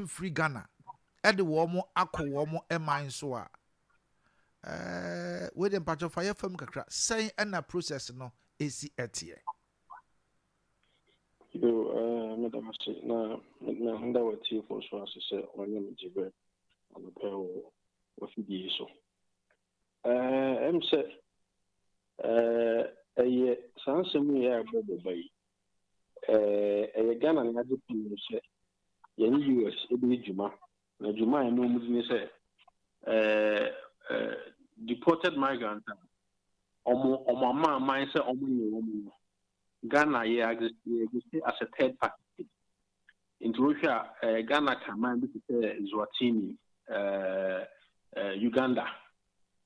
free Ghana. Ede womo akọ womo eman so a we dem patch fire fam kakra say na process no esi etie. Yo madam say na nda wati for so as say onye mjibe on pe o fidi so em say eye sansem ya bobo bai eye Ghana na de pin say ye ni US e be juma na juma e no mu ni say deported migrants omo man say omo ni omo Ghana exist as a third party. In Russia, Ghana can be Zwatini, Uganda,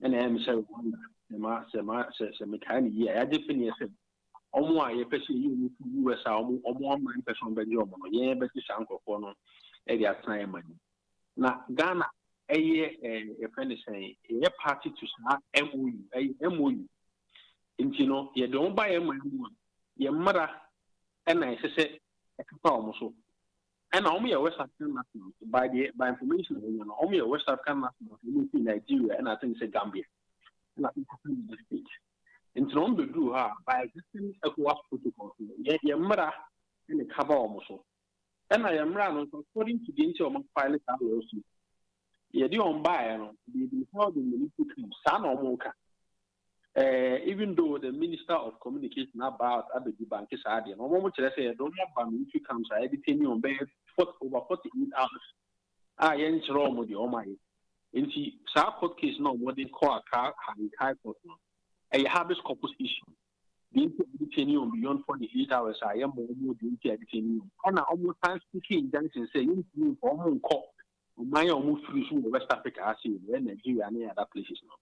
and I say Rwanda. Semikani, yeah, I define said, Omo, I person you US, Omo, my person, but you yeah, but this uncle for no, area time money. Now, Ghana, a friend is saying, a party to start MOU. And you know, you don't buy MOU. Your mother and I say a couple so. And only a West African national by information, only a West African national in Nigeria and I think it's Gambia. And I think the state. And so on to do her by existing ECOWAS protocol. Yet your mother and a cover almost. And I am run according to the inch of my pilot lawsuit. You don't buy the held in the military son or mocha. Even though the Minister of Communication about Abedi Banki Sadi, no more to say, don't have military camps, I detain you on bed over 48 hours. I ain't wrong with the Omai. In the South Court case, no more than call a car and high court. A habeas corpus issue. The detain you beyond 48 hours, I am more duty detain you. And I almost time speaking, Johnson saying, you for home court. My own free from West Africa, I see, Nigeria and other places now.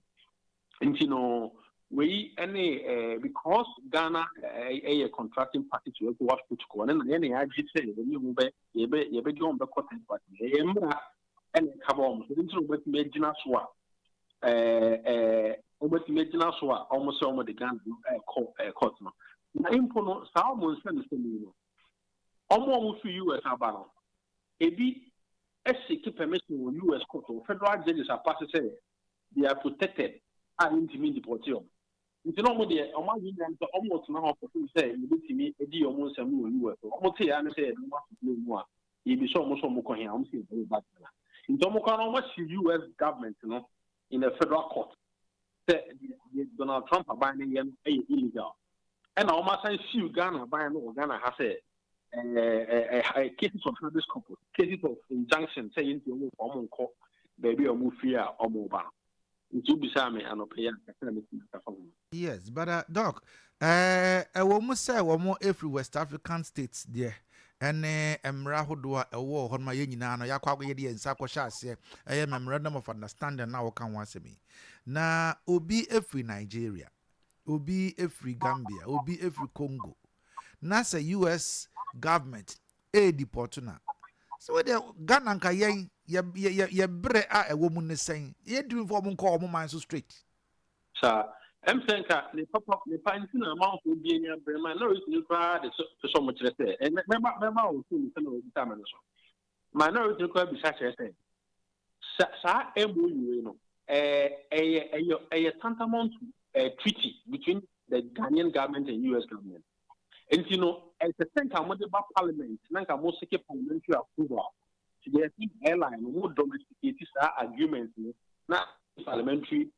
And you know, we any because Ghana a contracting party to what put on and any I did say when you be on the cotton party and cover so into what made Jinaswa what made Jinaswa almost some of the Ghana court now impono Salmon send the almost to US about a be SC permission with US court or federal judges are passed say they are protected and intimate deported. Nti no mo de o ma yin nta almost na ho for say you betimi edi o mo nsam no US o mo te ya ne say no ma no mu a e bi so mo ko hia o mo say very bad na nti mo kan no see US government no in the federal court say Donald Trump ban ne yem illegal and o ma say sue Ghana ban no Ghana ha say cases of habeas corpus cases of injunction say into o mo ko baby o mo fear o mo ba. Yes, but Doc, we must say we more every West African states there. And Emra Hodua, a war on my union, and Yakwa and Sako Shas, a memorandum of understanding now can once me. Now, Obi every Nigeria, Obi every Gambia, Obi every Congo. Nasa US government, a deportuna. So the Ghana ka yen ye bre a woman is saying ye doing for mon call mind so straight. Sir, I'm saying that the pop the painting amount will be in your brain. No, it's new crowd for so much. And remember, will soon the time. My no, it's required be such as say. Sir, you know, a tantamount treaty between the Ghanaian government and US government. And you know, at the same time, what about Parliament? Nanka most secure parliamentary approval. So they think airline more domesticated agreements, not parliamentary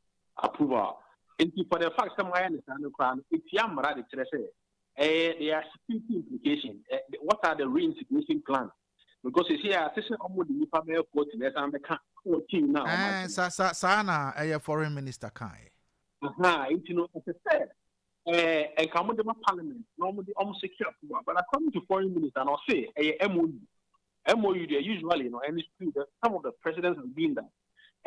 approval. And for the fact that I understand the crown, it's Yamara the Treasury. There are security implications. What are the reintegration plans? Because you see, I think almost the Nipamel court in the country now. Sana, a foreign minister Kai. You know, as I said. And come with the parliament, normally almost secure. But according to foreign minister, and I'll say a MOU, they usually, you know, and it's true that some of the presidents have been that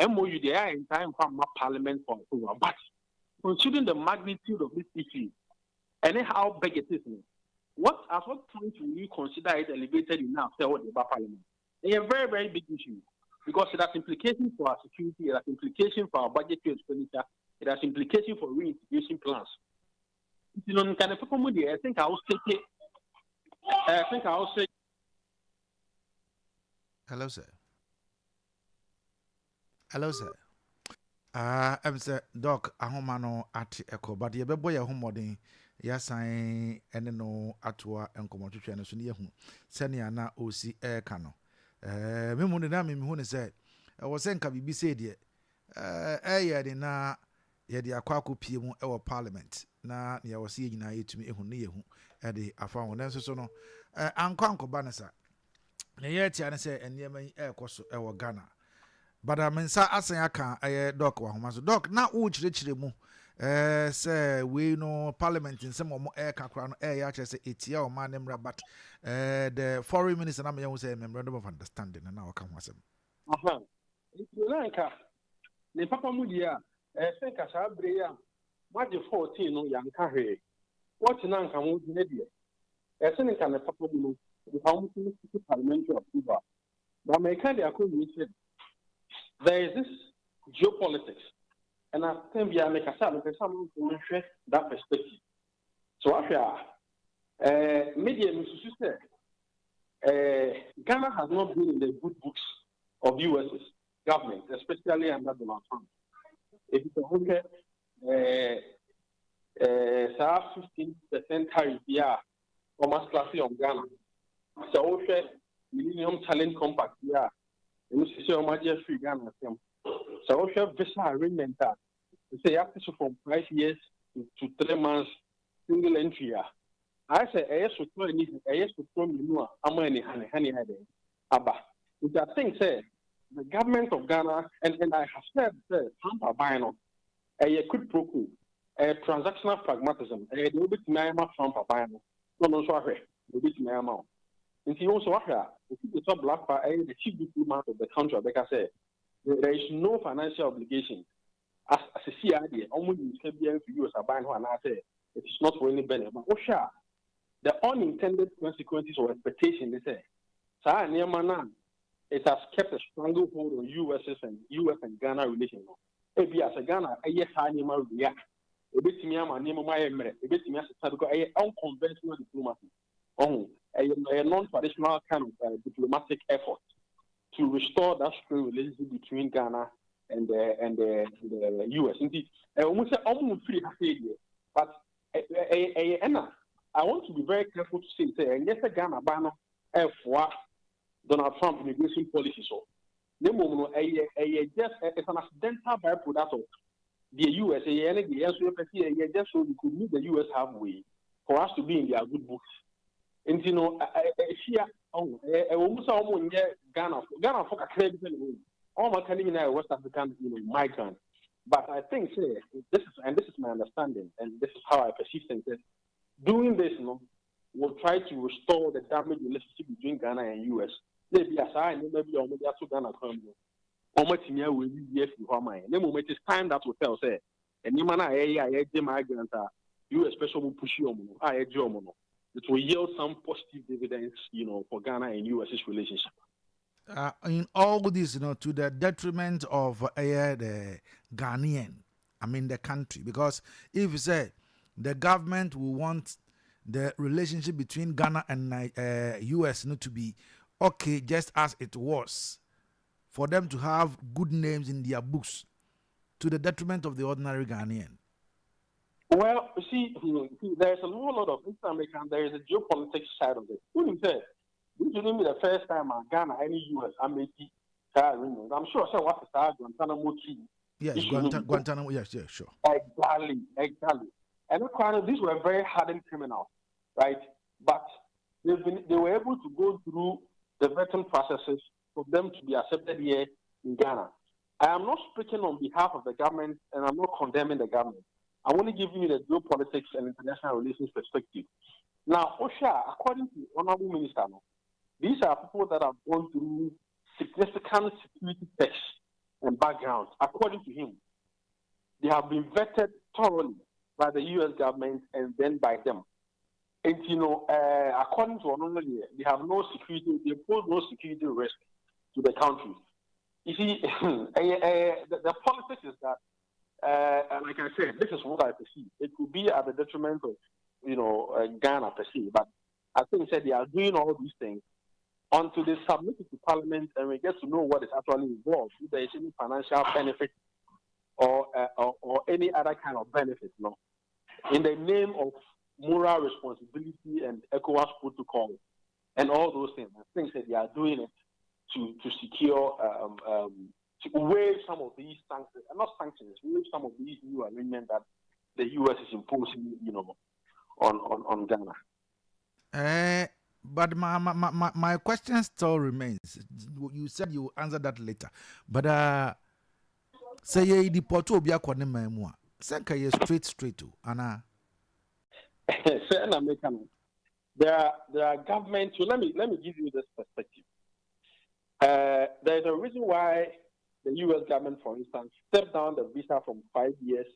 MOU, they are in time from my parliament for approval. But considering the magnitude of this issue and how big it is, at what point will you consider it elevated enough to what about parliament? It's a very, very big issue because it has implications for our security, it has implications for our budgetary expenditure, it has implications for reintegration plans. You know, kind of I think I will take it. Hello, sir. Hello, sir. I'm sir, Doc, Ahomano at Echo, but ye boy a homodin. Yes, I no atua and commodity and Suniahu. Senia na OC air cano. Mimunami Mihuni said, I was saying, can be said yet. Yadi na yadi akwaku piemu ewo parliament na ya wasi nyina yetumi ehu ne yehu ede afa ho nanso so no ankwanko banasa na yeti ane se enema yi ekoso ewo Ghana bada mensa asan aka doc wa homa so doc na wo chirechire mu say we no parliament nsem omo kakra no ya kire se etia o ma nemra but the foreign minister na me hu say memorandum of understanding na waka ho asem aha nka ne papa mu dia se nka sa bre ya maje 14 no yanka hwe what na nka mu ne dia se nka ne papa mu no how much is parliamentary approval but me can dey accommodated. There is this geopolitics, and I think we are making some that perspective. So after media Ghana has not been in the good books of U.S. government, especially under Donald Trump. If you look at 15% tariff, yeah, almost classy on Ghana. So Millennium Challenge Compact, yeah. You see, so much free Ghana. So, if you have visa arrangement, say after from 5 years to 3 months, single entry. I say, I used to tell you, I used to tell you, I'm any honey, Abba. Which I think, say, the government of Ghana, and I have said, Trump are buying a quid pro quo, a transactional pragmatism, a little bit Myanmar Trump are buying. No, sorry, a bit Myanmar. And he also if you top black the chief diplomat of the country, like I said, there is no financial obligation. As a CID, almost can be for you as a buying one. I say it is not for any benefit. But the unintended consequences of expectation, they say, it has kept a stranglehold on US and Ghana relations. Maybe as a Ghana, a yes, I need to react. A bit to me, I'm a name of my emirate, a bit to me as a unconventional diplomacy. A non-traditional kind of diplomatic effort to restore that strong relationship between Ghana and the U.S. Indeed, almost free but I want to be very careful to say, and yes, Ghana ban for Donald Trump immigration policy. So, it's an accidental byproduct of the U.S. Just so we could meet the U.S. halfway for us to be in their good books. And you know, almost Ghana for a credit. All my Canadian West African migrant. But I think this is my understanding, and this is how I perceive things. Doing this, will try to restore the damaged relationship between Ghana and US. Maybe as I maybe almost to Ghana come. Will be yes for mine. The moment it's time that will tell say, and you man I migrant US special will push you on. It will yield some positive dividends, for Ghana and US's relationship. In all this, to the detriment of the Ghanaian, the country. Because if you say the government will want the relationship between Ghana and US to be okay, just as it was, for them to have good names in their books, to the detriment of the ordinary Ghanaian. Well, see, there's a whole lot of American. There is a geopolitics side of it. Who said this will be the first time Ghana any US I'm sure I what is Guantanamo Key. Yes, Guantanamo. Yes, sure. Exactly. And these were very hardened criminals, right? But they were able to go through the vetting processes for them to be accepted here in Ghana. I am not speaking on behalf of the government, and I'm not condemning the government. I want to give you the geopolitics and international relations perspective. Now, OSHA, according to the Honorable Minister, these are people that have gone through significant security tests and backgrounds. According to him, they have been vetted thoroughly by the U.S. government and then by them. And, according to Honorable, they have no security, they pose no security risk to the country. You see, the politics is that, like I said, this is what I perceive. It could be at the detriment of, Ghana per se. But I think they are doing all these things until they submit it to Parliament and we get to know what is actually involved, if there is any financial benefit or any other kind of benefit, no, in the name of moral responsibility and ECOWAS protocol and all those things. I think that they are doing it to secure, to waive some of these sanctions, not sanctions, waive some of these new arrangements that the U.S. is imposing, on Ghana. But my question still remains. You said you will answer that later. But say you deport to Obia Kwanema Mua. Senka you straight to Anna. There are governments. So let me give you this perspective. There's a reason why the U.S. government, for instance, stepped down the visa from 5 years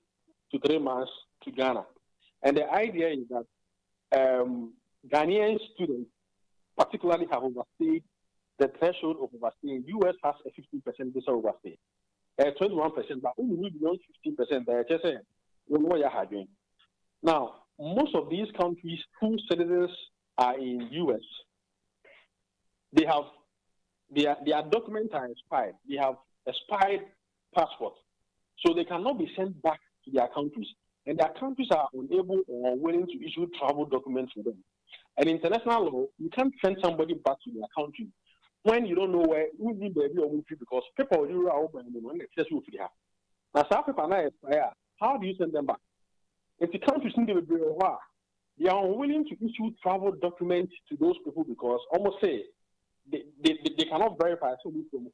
to 3 months to Ghana, and the idea is that Ghanaian students, particularly, have overstayed the threshold of overstaying. U.S. has a 15% visa overstay, 21%, but only beyond 15%. They're just saying, what you're doing. Now, most of these countries whose citizens are in U.S., they have their documents are expired. They have expired passports, so they cannot be sent back to their countries, and their countries are unable or unwilling to issue travel documents for them. And international law, you can't send somebody back to their country when you don't know where you need baby or movie, because people are open when they you have. Now, some people now expire. How do you send them back? If the countries need to be they are unwilling to issue travel documents to those people because almost say they cannot verify somebody from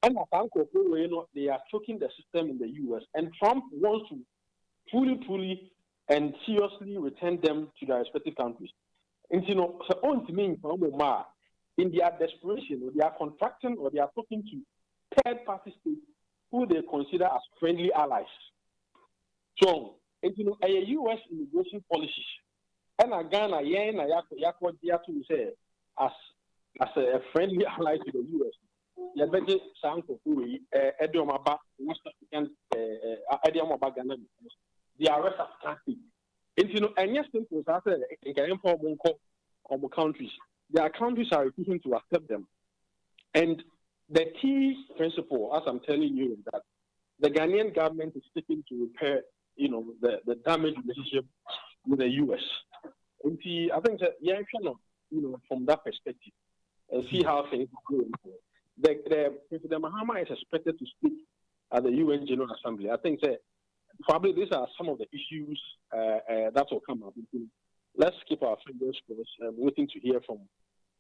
and they are choking the system in the U.S. and Trump wants to fully and seriously return them to their respective countries. And so in their desperation, or they are contracting or they are talking to third-party states who they consider as friendly allies. So, a U.S. immigration policy, and Ghana, say as a friendly ally to the U.S. They are West African states. And yes, things are in countries. Their countries are refusing to accept them. And the key principle, as I'm telling you, is that the Ghanaian government is seeking to repair, the damaged relationship with the U.S. And I think that, from that perspective, and see how things are going. President Mahama is expected to speak at the UN General Assembly. I think that probably these are some of the issues that will come up. Let's keep our fingers crossed, waiting to hear from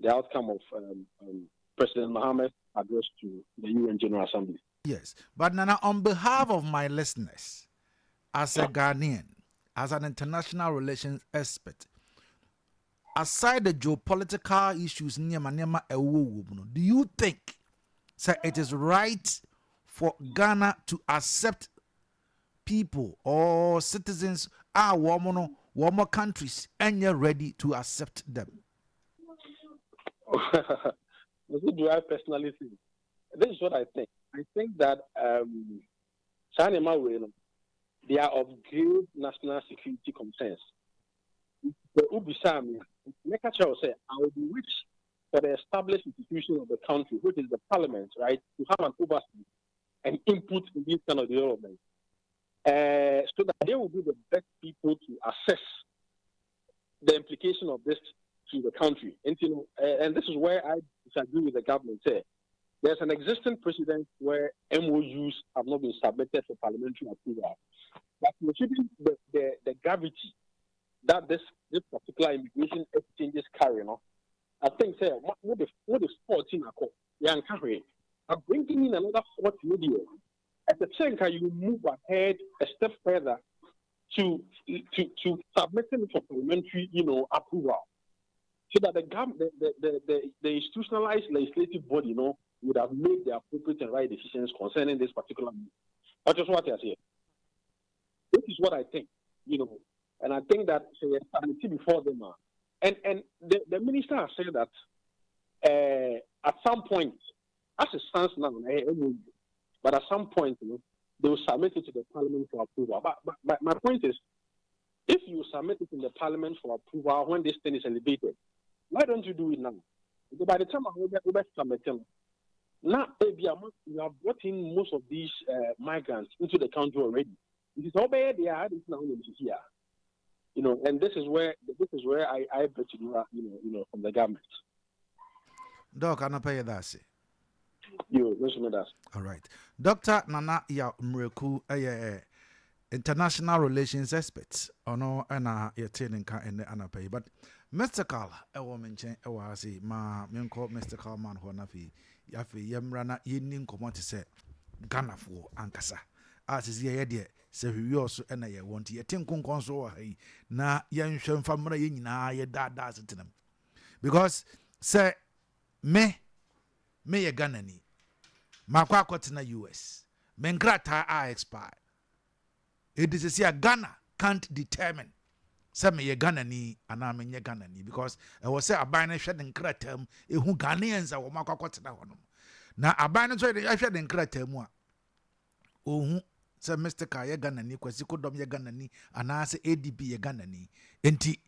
the outcome of President Mahama's address to the UN General Assembly. Yes, but Nana, on behalf of my listeners, as a Ghanaian, as an international relations expert, aside the geopolitical issues, do you think it is right for Ghana to accept people or citizens warmer countries and you're ready to accept them? What do I personally think? This is what I think. I think that Taameawu, they are of grave national security concerns. The Ubisami, say, I would wish for the established institution of the country, which is the parliament, right, to have an oversight and input in this kind of development. So that they will be the best people to assess the implication of this to the country. And, and this is where I disagree with the government. There's an existing precedent where MOUs have not been submitted for parliamentary approval. But considering the gravity that this particular immigration exchanges carry, I think what the 14 are bringing in another 40 million. At the same time, you move ahead a step further to submitting for parliamentary, approval, so that the institutionalized legislative body, would have made the appropriate and right decisions concerning this particular move. That's just what I say. This is what I think, and I think that stability before them are. And the minister has said that at some point, as it stands now, but at some point, they will submit it to the parliament for approval. But my point is, if you submit it in the parliament for approval when this thing is elevated, why don't you do it now? By the time I will be submitting, now you have brought in most of these migrants into the country already. It is all bad. They are now here, and this is where I bet from the government. Doc, I'm not paying that. You listen to that. All right, Dr. Nana ya Mreku, international relations expert. Ono ana yetene nka ene anapay, but Mr. Carl, woman chen say ma menko Mr. Carl man ho na fi yafi yemra na yeni nkomo te se Ghana fo ankasa. As ye de se hwi so na ye want ye tin konkon so wa hai na yenhwe mfamra ye nyina ye dada asetenam. Because say me ye Ghana ni makwa kwatena US menkrata a expire. It is say Ghana can't determine say me ye Ghana ni ana me ye Ghana ni, because I was say aban na hwe den kratam ehu Ghanaians a wo makwa kwatena hono na aban no so de hwe den kratam a ohu say Mr. Ka ye Ghana ni, kwasi kodom ye Ghana ni ana say ADB ye Ghana ni enti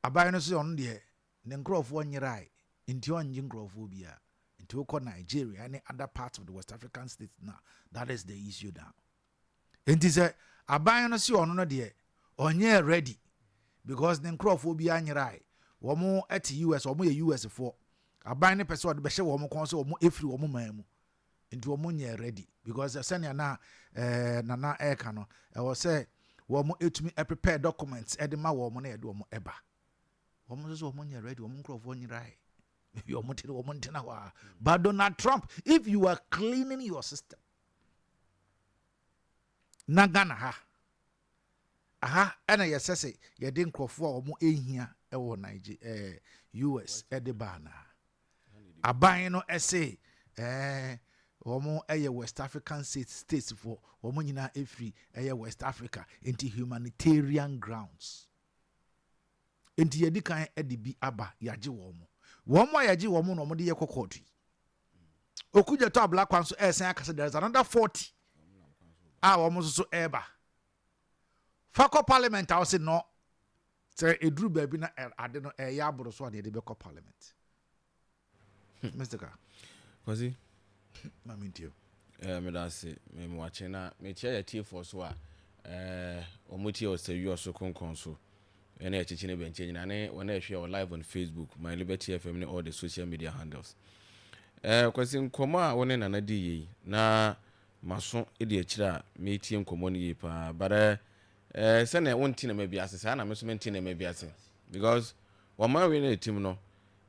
aban no so on de ne nkrofo nyirai enti onyi nkrofo bia enti woko Nigeria and other parts of the West African states now. That is the issue now. Enti say aban no so on no de onye ready because the nkrofo bia nyirai womo at US womo ye US for aban ne pese wode be hye womo kon so womo efiri womo man mu enti womo nye ready because senior na nana eka no e wo say womo etumi prepare documents e de ma womo na e de womo eba womo so womo nye ready womo nkrofo nyirai but Donald Trump, if you are cleaning your system na Ghana and I say you didn't crop for more here Nigeria US edebana aban no essay omo West African states for omo nyina efri West Africa into humanitarian grounds into yedikan edibi aba yaje womo womo yaji womo no mo de yekokoti okuja to black one so esen akase there is another 40 womo so eba fako parliament I say no say edru ba bi na ade no ya aboro so ade be ko parliament Mr. Ka Kosi mamintio me da se me watching na me chia ya tie for so a omutie o se wi so konkon so ene echichi ne benche nyina ne wona ehwe o live on Facebook My Liberty FM ne all the social media handles kwasi nkomo a wona nana di yi na maso edi akira me tie nkomo ne yi pa bare se na wonti na mabiase sa na me so menti na mabiase because wo ma we na team no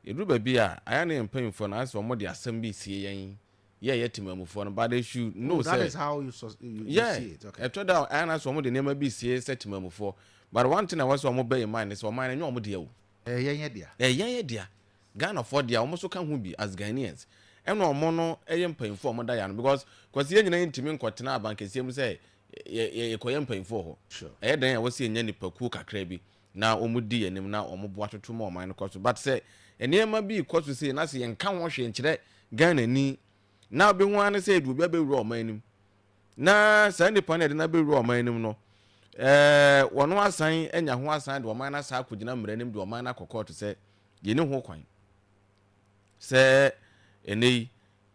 eduba bi a aya na empanyfo na aso mo de asem bi sie yen ye timamufo no but they should know that is how you see it. Okay, I told that aya na so mo de nema bi sie set timamufo. But one thing I was on bear in mind is for mine and your deal. Yen dear. Ghana for dear almost can who be as Ghanaians. And no mono a young paying for Diana because the engineer to me Quatina Bank is him say, ye coyam paying for her. Sure. Then I was seeing any per cook a crabby. Now Omudi and him now or water 2 more mine cost. But say, and near my be cause to say, and I see and can't wash in today. Ghana ni. Now be one said, we be raw mining. Na Sandy Ponnet and I be raw mining no. One was sign and your one side or minus how could you number him to a minor court to say, you know who coin. Say, and ye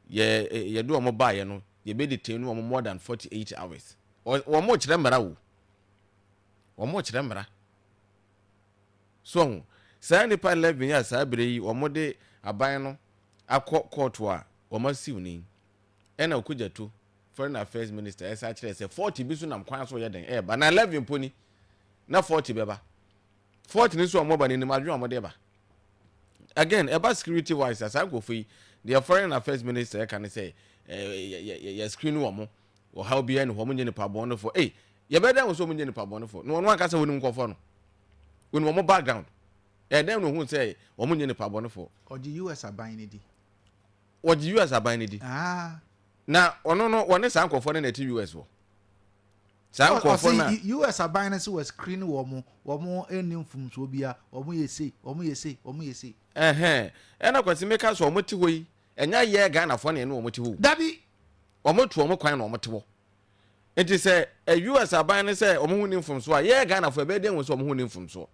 do a mobile, you know, you be detained more than 48 hours. Or much remember, or much remember. So, Sandy Pan 11 years, I believe, or more day a biano, a court or must see name. And I could too. Foreign Affairs Minister as actually say 40 bisu na mkwan so yeden e ba na 11 poni na 40 beba 40 ni so mo ba ni madwe mo de ba again about security wise as I go for the Foreign Affairs Minister can say ya screen wo mo o how be and wo mo nyene pa bon for eh ye be dem so mo nyene pa bon for no no aka say woni nkofo no woni wo mo background dem no hu say wo mo nyene pa bon for oji US aban ni di oji US aban ni di na ono no wone san kofo na ti US wo san kofo na US abinance was screen wo mo enim fum so bia wo mo yesi ena kwasi meka so mo ti hoyi enya ye Ghana fo na wo mo ti ho dabi wo mo tu wo mo kwan na wo mo ti wo enti se US abinance se wo mo hu nim fum so a ye Ghana fo be den wo so wo mo hu nim fum so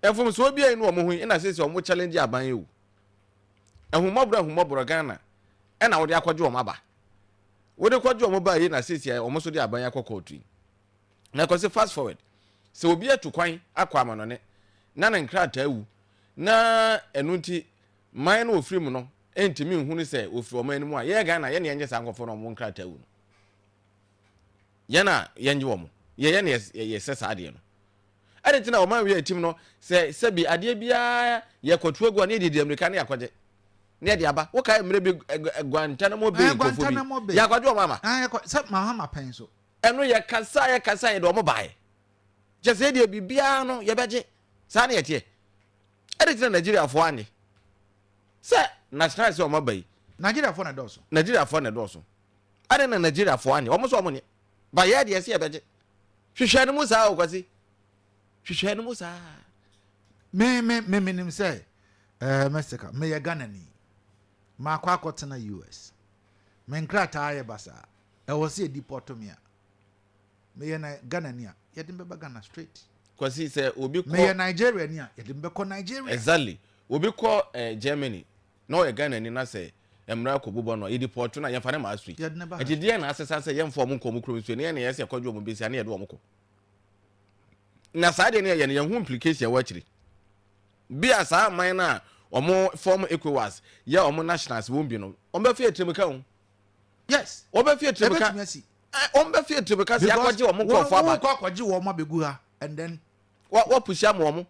efom so obi enu omo hu ina say omo challenge aban ewu ehumobro Ghana ena wo de akwaje omo aba wo de kwaje omo ba yi na say omo so de aban yakokotui na ko say fast forward se obi atu kwan akwa amanone na nkrata ewu na enunti man na ofiri mu no entimi hu ni say ofiri omo animu a ye Ghana ye ne yenje sankofo no omo nkrata ewu no ye na yenje omo ye ne ye sesa ade no adetina o man we team no se bi ade bia ye kotu agua ne di America ne yakwaje ne de aba wo kai mre bi Guantanamo Bay kofu bi yakwaje o mama se mahama pen so eno ye kasa ye de o mo bae je se de bibia no ye beje sa ne ye tie adetina Nigeria fo anye se national se o mo bai Nigeria fo na doso ade na Nigeria fo anye o mo so o mo ne ba ye de se ye beje hwehwe ne mu sa o kwasi hwehwe no musa me nim say Mexico me ye Ghana ni ma kwa akotena US me nkrata aye basa e wo se deportomia me ye na Ghana ni a ye dem be Ghana straight kwasi say obi ko me ye Nigeria ni a ye dem be ko Nigeria exactly obi ko Germany no ye Ghana ni na say emra ko bubo no ye deport na ye fa na ma street e de na asesa say ye mfo mo nkomo krom so ne ye na ye se kwadwo mo besi na ye de wo mo ko na saade ne ye hu implication wa chiri bia sa man na omo form ECOWAS ya omo nationals won bi no omba fie tremeka hu yes omba fie tremeka omba fie tremeka se akwaje omo ko fo aba ko akwaje wo mo abegu ha and then wa pusha mo omo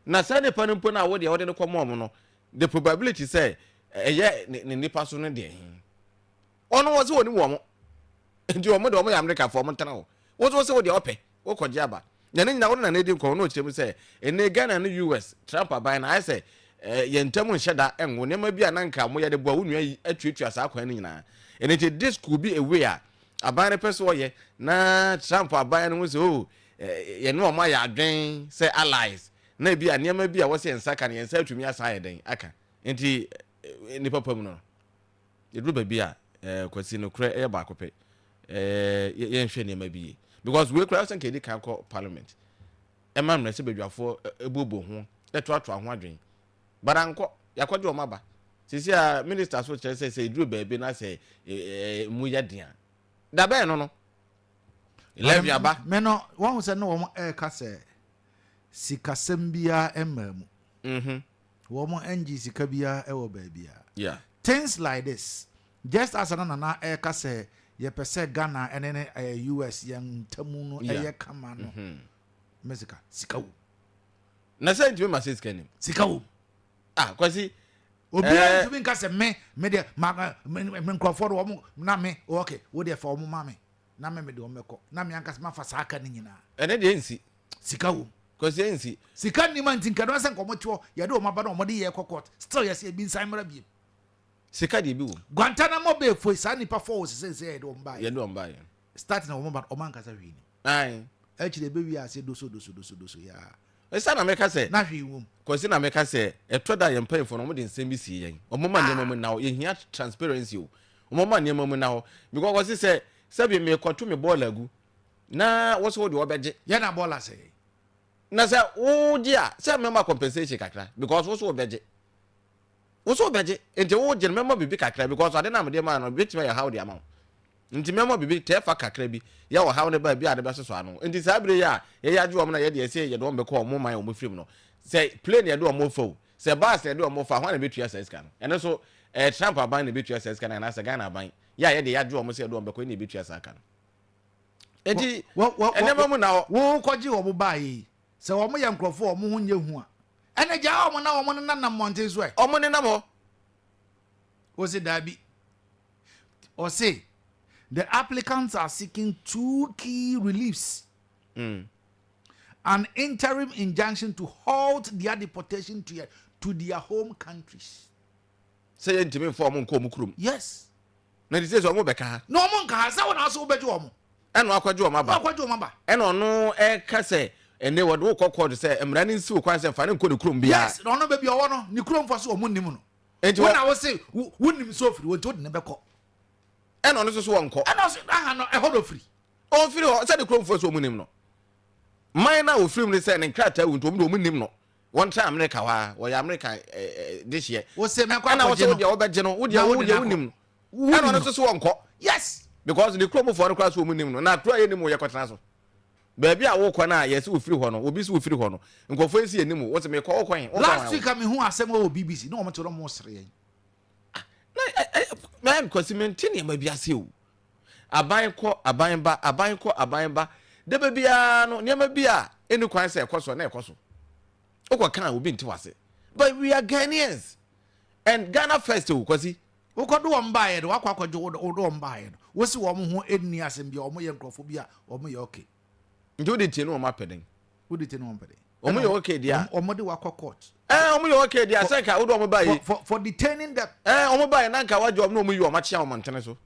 na sa ne panimpo na wo de wo de ko mo omo no the probability say eye ne nipa so no de ono wo se woni wo omo ndi omo de omo ya America fo omo tana wo se wo de ope wo kwaje aba na nyina wo na na edi nko no kyem se ene Ghana ne US Trump aban na say yentam nheda enwo ne ma bia na nka mo ye de boa wonua atwetwa sa akwan nyina ene te this could be a way a aban ne person ye na Trump aban no se oh ye no ma ya adwen say allies na bia ne ma bia wo se nsaka ne nsa atumi asa ye den aka enti ni papa mu no ye do ba bia kwasi no kure e ba kope ye nhwe ne ma bia because we cross and kedi kan ko parliament e ma mna se bedwafo ebobo ho eto ho adwen baranko yakwaje o maba sisi a minister so chere say duru baabi na say mu ya dia da be no 11 aba me no won se no wo ka se sikasem bia emamu wo mo NG sika bia e wo baabia yeah things like this just as na ka se ye pese Ghana ene US yan tamu no eye kama no Mexico sikawu na say ntwe ma say sikanim sikawu kwasi obi ntwe nka se me de me nkrofo do mo na me okay wo de fa mo ma me na me de o meko na me anka se ma fa saka ni nyina ene de nsi sikawu kwasi nsi sika ni man tinka do se nkomo two ye de o maba do mo de ye kokot still ye se bi nsan mara bi sika de bi wo Guantanamo Bay foi sa nipa force say do mba ye do mba ye start na o man kasa hwi ni ai actually be wi ase doso ya esa na meka se na hwi wom kwasi na meka se etoda ye mpanyfo no mo de nsem bi si yen omo ma nyema mu na ho ye hia transparency o omo ma nyema mu na ho because kwasi se bi me kwato me ball agu na wo so de obeje ye na ball ase na se wo dia se me ma compensation kakra because wo so obeje wo beje enti wo je memo bibi kakra because ade na me de ma no betima ya how de amount enti memo bibi tefa kakra bi ya wo how ne ba bi ade be soso ano enti sabre ya ya ju om na ye de se ye de om be ko om man om film no se plane ye de om fo se bus ye de om fa ho na betua sa iska no ene so Trump aban na betua sa iska na sa Ghana aban ya de ya ju om se ye de om be ko ni betua sa aka no enti ene memo na wo kwaji wo ba yi se wo mo ye nkrofo wo mo hu nye hu a ene ja omo na omo na monte so e omo ne na mo o se dabi o se the applicants are seeking 2 key reliefs an interim injunction to halt their deportation to their home countries say intimi for omo nko omukrum yes na di say so omo beka no omo nka sa wona so obeju omo eno akwaje omo ba eno no ka say ene wode wo kokko say emra ni nsi wo kwan say fa ne nko ne krom bia yes no no baby owo no ni krom fa so omo nim no wona wo say wonim so free wo to de ne beko eno no so wonko eno so aha no e ho do free o free ho say the krom for so omo nim no mine na ofrim ne say ne krata wu ntom do mu nim no one time America wa America this year wo se me kwa na wo so dia wo beje no wo dia unim ana no so wonko yes because the club for no class wo mu nim no na tro ye nim wo ye kwetena so baabi a wo kwa na yes wo firi ho no obi so wo firi ho no nkofo esi enim wo se me kwa wo kwan last week am hu asem wo BBC no mo to mo sere yen na man consumentin ma bi ase o aban ba de ba bia no ne ma bia enu kwan se ekoso na ekoso okwa kan obi nti wase but we are Ghanaians and Ghana first o kwasi wokodo wo mbaye do wakwa kwajo wo mbaye do wo si wo mo ho enni asem bia wo mo ye nkrofo bia wo mo ye okay njo de tie no ma peden wo de tie no ma peden wo mo ye okay dia wo mo de wakwa court wo mo ye okay dia say ka wo do mo baye for detaining them wo mo baye na nka wa job no mo yi wo ma chia wo mantene so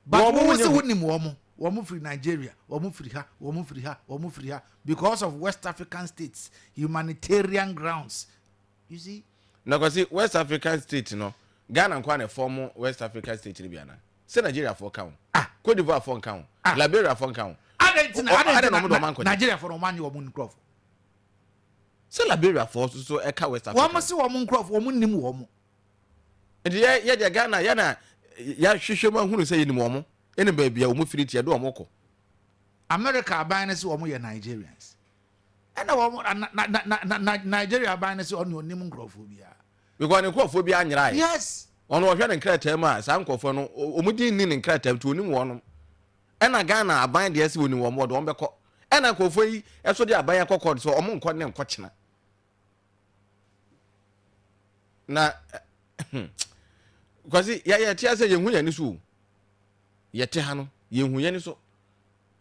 but wo se wonim wo mo free Nigeria wo mo free ha because of West African states humanitarian grounds you see na kwasi West African state no Ghana nkwa na form West African state ni bia na se Nigeria for count Cote d'Ivoire for count Liberia for count Nigeria for man you wo nkrofo se Liberia for so eka West Africa wo mo se wo mo nkrofo wo mo nim wo mo ndi ye de Ghana ya na ya hwehwe ma hunu se ye nim wo mo ene ba bia wo mo firi tie do wo mo ko America aban na se wo mo ye Nigerians ena wo mo Nigeria aban na se ono onim nkrofo bia because ne nkrofo bia anyira yes ono wo hwe ne nkrata ma sa nkrofo no omudi ni ne nkrata to onim wo no ena Ghana aban de ase woni wo mo do wo beko ena nkrofo yi eso de aban akokọ so omo nko ne nko chena na kwasi ya tia se yehu ya ni so yete ha no yehu ya ni so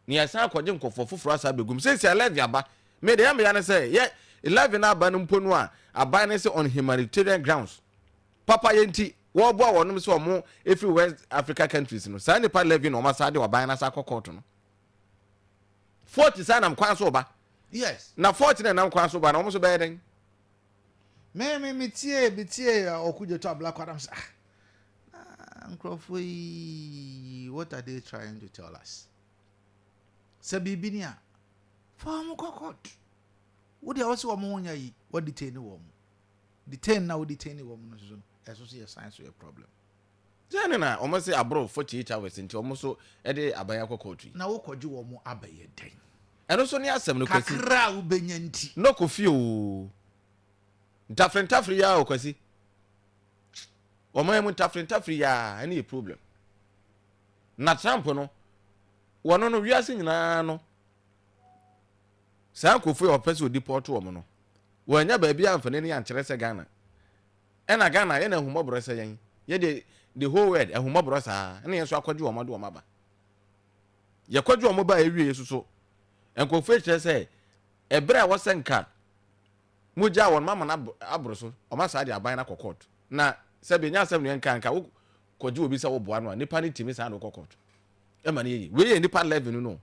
ni asa akọje nkofo foforo asa begum se 11 aba me de ya me ya ne se ye 11 aba no mponu a aba ne se on humanitarian grounds papa yenti wo bo wonom se omo every West Africa countries no sa ne pa 11 no ma sa de aba na sa akọkọ no 40 sa na mkwan so ba yes na 40 na mkwan so ba na omo so be den me tie okuje to abla kwadam sa what are they trying to tell us sabibinia famu kokot wo dia wose wo mo nya yi what detain wo mo detain na wo detain wo mo so eso so science a problem jane na omo se abro 48 hours nti omo so e de abaya kokot na wo kwaje wo mo abaye den eno so ne asem no kwasi kakra wo benya nti no kofi o ntafrentafri ya o kwasi omo ntafrentafri ya any problem na Trump no wono no wiase nyina no sa kofi o pese deport wo mo no wanya ba bia amfane ne yankere se Ghana ena Ghana ye na humobro se yan ye de the whole world humobro sa ena ye so akwaje wo mo do wo maba ye kwaje wo mo ba ewie so enkofi kire se ebra wo senka muja won mama na abro so o ma sa de aban na kokot na se be nya asem ne nkanka wo kwaje obi se wo boa no nipa ni timi sa no kokot e ma ne yi we ye nipa 11 no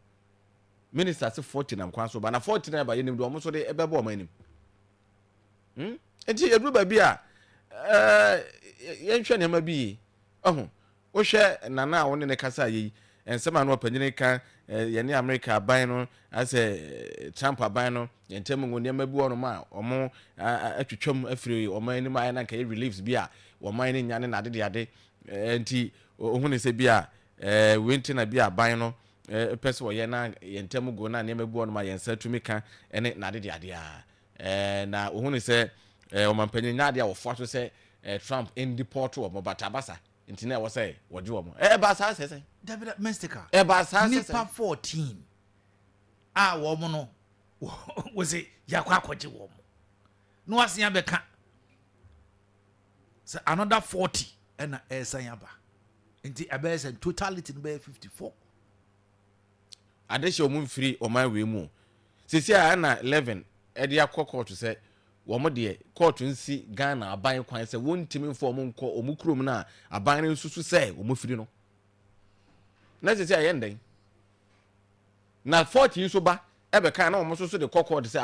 minister se 40 na mkwan so ba na 40 na ba ye nim do mo so de ebebo o ma nim enti edru ba bi a ye nhwe ne ma bi ohun wo hwe nana a wo ne kasa yi ensema no panyine kan ye ne America aban no ase Trump aban no ye ntem ngo ne ma bi wo no ma omo atwetwam afiri o man ni ma na kan reliefs bi a wo man ni nyane na ade enti ohun ne se bi a wenti na bi aban no pese wo ye na ye ntem go na ne ma bi wo no ma ye nsa tumi kan ene na ade a na ohun ne se o man panyin na ade a wo fo so se Trump in deport wo mo batabasa enti na wo se wo je wo mo ba sa se David Mystica ba sa se nipa 14 wo mo no wo se yakwa kwaje wo mo no asia beka so another 40 and esan ba enti abese totality no be 54 adeshe omu mfiri o man we mu sisi a na 11 e de akokọ to se wo mo de court nsi Ghana aban kwan se wontimi mfo mo nko omu krom na aban ne nsusu se omu firi no na sisi a yenden na 40 nso ba ebe kan na omu so de kokọ de se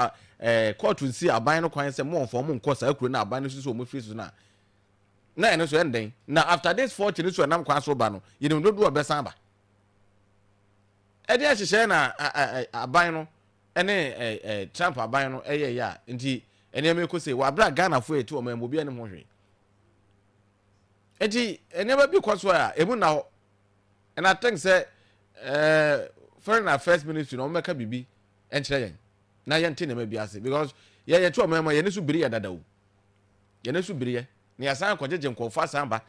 court nsi aban no kwan se mo mfo mo nko sa akro na aban ne nsusu omu firi so na ene so yenden na after this 40 nso nam kwan so ba no yene do obesan ba ede ahyehyɛ na aban no ene Trump aban no ya nti ene me ko say wa bra Ghana fo eti o mambo bia ne ho hwe enti ene ba bi kwaso a emu na ho and I think say foreign affairs ministry no make bibi enkyere yen na yen te na ma bi ase because ye to mama ye ne su biri ya dada o ye ne su biri ye na ya san kwajeje nkofo asamba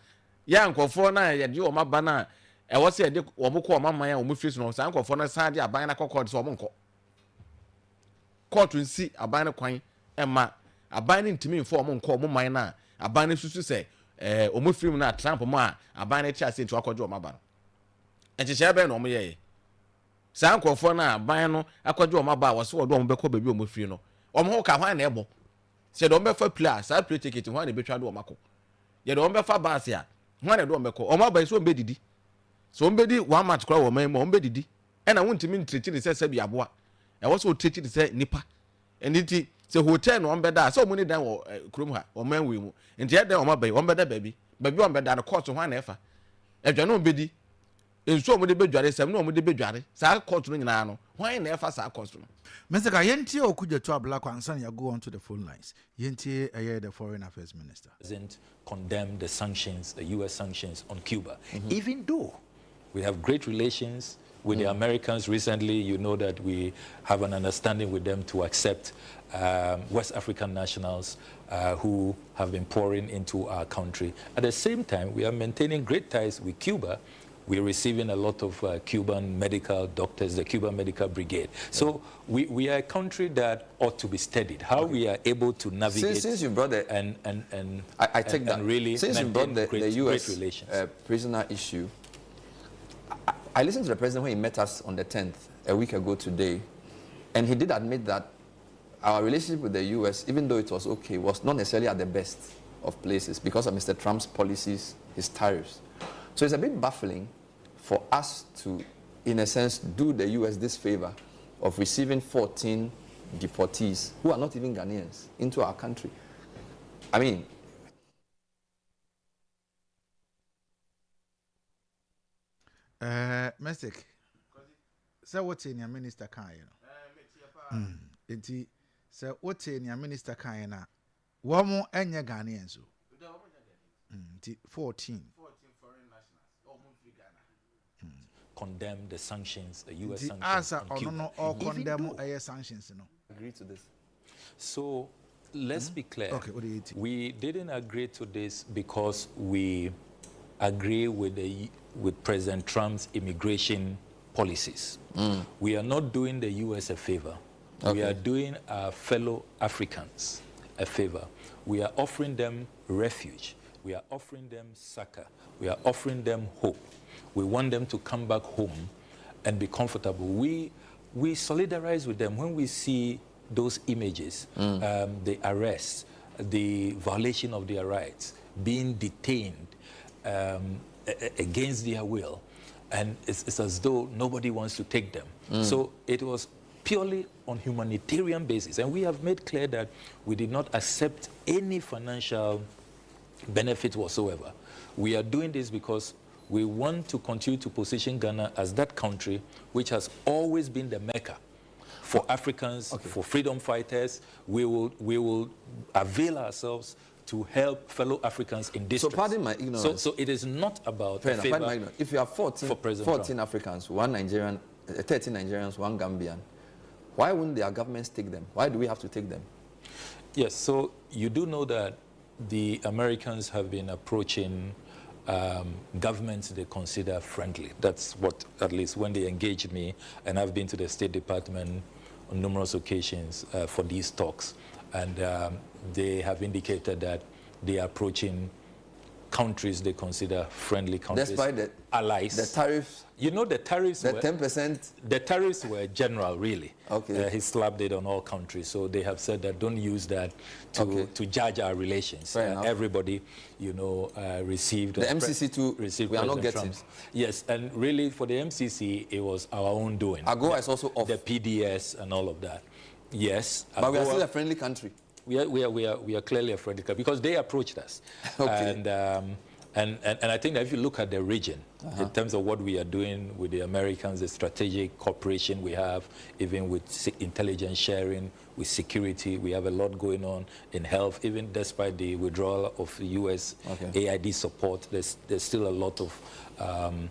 ya nkofo na ye de o maba na e wo se de o mko o mama ya o mu firi no san nkofo na san de aban na kokko so o mko court nsi aban na kwan ma aban ni ntimi mfo o mko o man na aban na susu se o mu firi na Trump mo a aban na chi ase nti akwaje o maba no enchiche be na o mo ye san nkofo na aban no akwaje o maba wo se wo do o mo bekọ baby o mu firi no o mo ka hwan na ebo se do o be fa play sa play ticket hwan na betwa do o mako ye do o be fa bus ya hwan na do o meko o maba so o be didi so ombedi one match kwa wo man mo ombedi di e na wontimi ntrechi ne se bi aboa e wo so otrechi ne se nipa eniti se hotel no ombeda so mo ni dan wo krom ha o man we mu enti e dan o mabai ombeda baby ombeda na court ho na efa edwa no ombedi enso mo de bedware sem no mo de bedware sa court no nyina no hwan na efa sa court no Mr. Yenti Okuja to Black and you go on to the phone lines. Yenti the Foreign Affairs Minister doesn't condemn the sanctions, the US sanctions on Cuba, even though we have great relations with the Americans. Recently, you know that we have an understanding with them to accept West African nationals who have been pouring into our country. At the same time, we are maintaining great ties with Cuba. We're receiving a lot of Cuban medical doctors, the Cuban Medical Brigade. So we are a country that ought to be studied. How we are able to navigate since you brought the, I take that. Really since you brought the U.S. relations. Prisoner issue, I listened to the president when he met us on the 10th, a week ago today, and he did admit that our relationship with the U.S., even though it was okay, was not necessarily at the best of places because of Mr. Trump's policies, his tariffs. So it's a bit baffling for us to, in a sense, do the U.S. this favor of receiving 14 deportees who are not even Ghanaians into our country. I mean, Mestic. So what's in your minister can you? So what's in your minister can you? One more and your Ghanaians. 14 foreign nationals condemn the sanctions, the U.S. sanctions answer on Cuba. No, or condemn sanctions. No. Agree to this. So let's be clear. Okay, what do you think? We didn't agree to this because we agree with President Trump's immigration policies. We are not doing the U.S. a favor. Okay. We are doing our fellow Africans a favor. We are offering them refuge. We are offering them succor. We are offering them hope. We want them to come back home and be comfortable. We solidarize with them when we see those images, the arrests, the violation of their rights, being detained against their will, and it's as though nobody wants to take them. So it was purely on humanitarian basis, and we have made clear that we did not accept any financial benefit whatsoever. We are doing this because we want to continue to position Ghana as that country which has always been the Mecca for Africans, for freedom fighters. We will avail ourselves to help fellow Africans in distress. So pardon my ignorance. So it is not about favor. If you have 14 Africans, 1 Nigerian, 13 Nigerians, 1 Gambian, why wouldn't their governments take them? Why do we have to take them? Yes, so you do know that the Americans have been approaching governments they consider friendly. That's what, at least when they engage me, and I've been to the State Department on numerous occasions for these talks, and they have indicated that they are approaching countries they consider friendly countries, despite the allies. The tariffs. You know, the tariffs. The 10%. The tariffs were general, really. Okay. He slapped it on all countries, so they have said that don't use that to judge our relations. Everybody, you know, received. The MCC too. Received. We are not getting. Trump's. Yes, and really for the MCC, it was our own doing. AGOA is also off. The PDS and all of that. Yes. But we are still a friendly country. We are clearly a friendly country because they approached us. Okay. And And I think that if you look at the region, in terms of what we are doing with the Americans, the strategic cooperation we have, even with intelligence sharing, with security, we have a lot going on in health. Even despite the withdrawal of U.S. AID support, there's still a lot of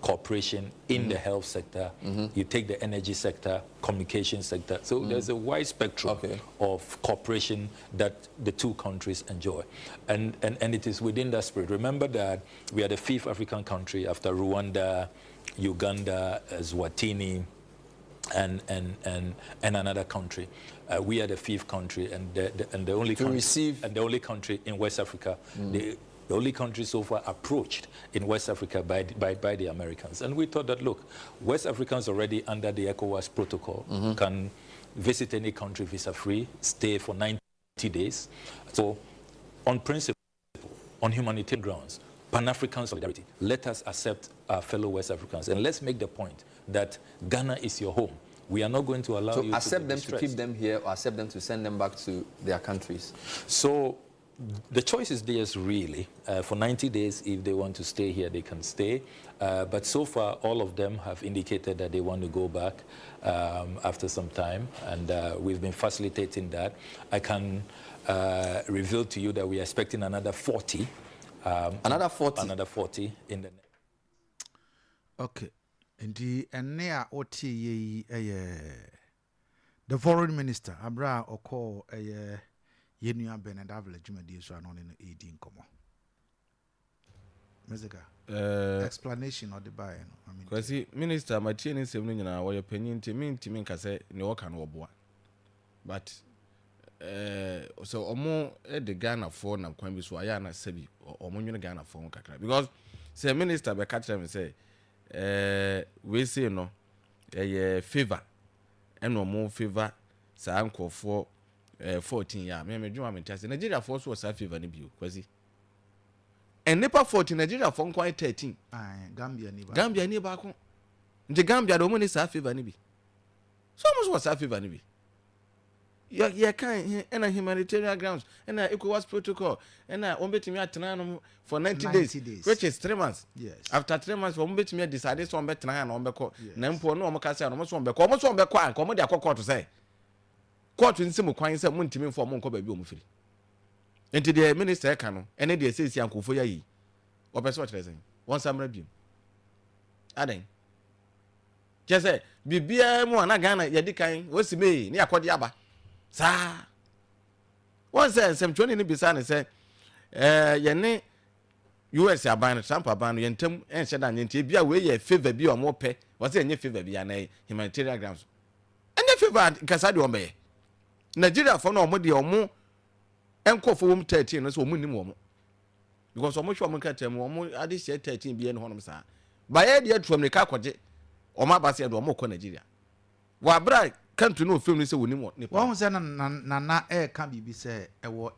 cooperation in the health sector. You take the energy sector, communication sector. So there's a wide spectrum of cooperation that the two countries enjoy. And it is within that spirit. Remember that we are the 5th African country after Rwanda, Uganda, Eswatini, and another country. We are the 5th country and the only country in West Africa. The only country so far approached in West Africa by the Americans. And we thought that, look, West Africans already under the ECOWAS protocol can visit any country visa-free, stay for 90 days. So on principle, on humanitarian grounds, Pan-African solidarity, let us accept our fellow West Africans. And let's make the point that Ghana is your home. We are not going to allow you to accept them to keep them here or accept them to send them back to their countries. So the choice is theirs, really. For 90 days, if they want to stay here, they can stay. But so far, all of them have indicated that they want to go back after some time, and we've been facilitating that. I can reveal to you that we are expecting another 40. Another 40? Another 40 in the... Okay. Indeed, and near OT, the foreign minister, Abra Oko, Yenya Bened Avila Jumadi, so on in 18 comma. Mezika, explanation of the buy. I mean, because minister, my chain is 7 in our opinion to me, say, no can wobble. But so omo the Ghana phone and Quambi so ayana sebi or monyo Ghana phone kakra because say minister be catch them say we say no favor and no more favor sa anko for 14 year me dwuma me tase Nigeria for so sa favor ni bio kwasi and nepa 14 Nigeria for nko 13 Gambia ni ba ko nje Gambia do mo ni sa favor ni bi so mo so sa favor ni bi ya kan and a humanitarian grounds and a ECOWAS protocol and a ombetimi atena for 90 days which is 3 months. Yes. After 3 months ombetimi decide so ombetena na ombeko na mpo no omkase no so ombeko an komo de akokọ to say court nsim kwan say muntimi mfo mo nko ba bi omfiri enti the minister ka no ene de sesi ankofo ya yi obeso cheresen won samra bi aden jese bibia mu ana Ghana yedi kan wosime ni akode aba sa one say some 20 ni bisa ne say ye ne US aban Trump aban ye ntam en sheda nyentie bia we ye favor bi o mo pe wo say enye favor bia na humanitarian grounds enye favor kasa de o be Nigeria for no mo de o mo enkofo wom 13 no so mo nim wo mo because o mo hwe mo katam o mo ade share 13 bia ne honom sa ba ye de atu America kwaje o ma ba se de o mo ko Nigeria wa bra can't no film say we need Nepal. One say na can be say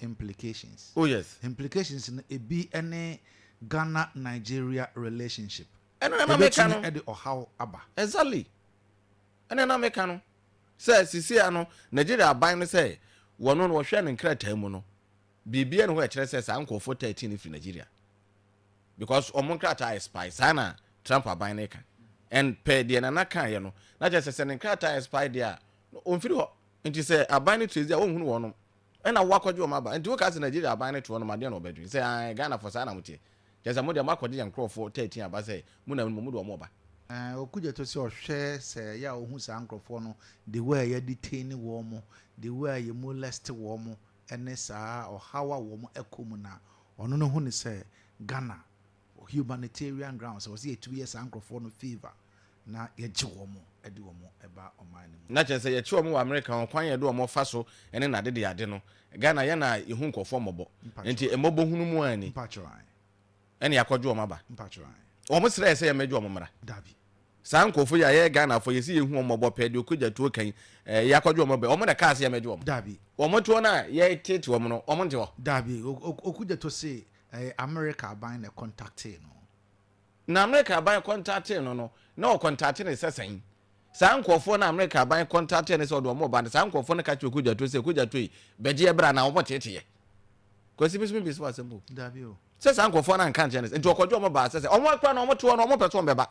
implications. Oh yes. Implications in a be any Ghana Nigeria relationship. And na American e or how aba. Exactly. And na American say sisi ano Nigeria ban say wono no hwe ne nkrata mu no. Bibia no hwe kire say anko for 13 if Nigeria. Because omon nkrata is spy sana Trump aban ne kan. And pay the na kan ye no. Na just say nkrata is spy there. Onfiri ho nti say aban ne trezi a wonhunu wono e na wakọje o maba nti wo ka se Nigeria aban ne to no made na obedru say Ghana for sana mutie jesa mo de makọje yankrofo 13 aba say mu na mu de o moba okuje to se ohwe se ya ohun sa ankrofo no the way ya detain wo mo the way ya molest wo mo ene sa o hawa wo mo ekomu na ono no hu ni say Ghana humanitarian grounds so say 2 years ankrofo no favor na ye je wo mo edi wo mo eba oman mu na che say ye che wo mo wa America on kwan ye do mo fa so ene na de ade no Ghana ye na ehu nkofo mobo enti emobo hunu mu ani mpachoan ene yakọje o maba mpachoan o mo sere say ye meje o mo mara dabi sa nkofo ya ye Ghana fo ye si ehu o mobo pe de okugya to kan yakọje o mobe o mo na ka se ye meje o dabi o mo to na ye tete o mo no o mo nte o dabi okugya to say America buying a contacting no na America buying contacting no na o contacting ne sesan sa nkofo na America ban contact ne so do mo ba sa nkofo ne ka che okugya to se okugya to beje bra na wo tete ye kwesi bisimi bisu asembo dabi o Say sanko for na nkan Genesis. Nti okojo mo ba say omo kra na omo to no omo person beba.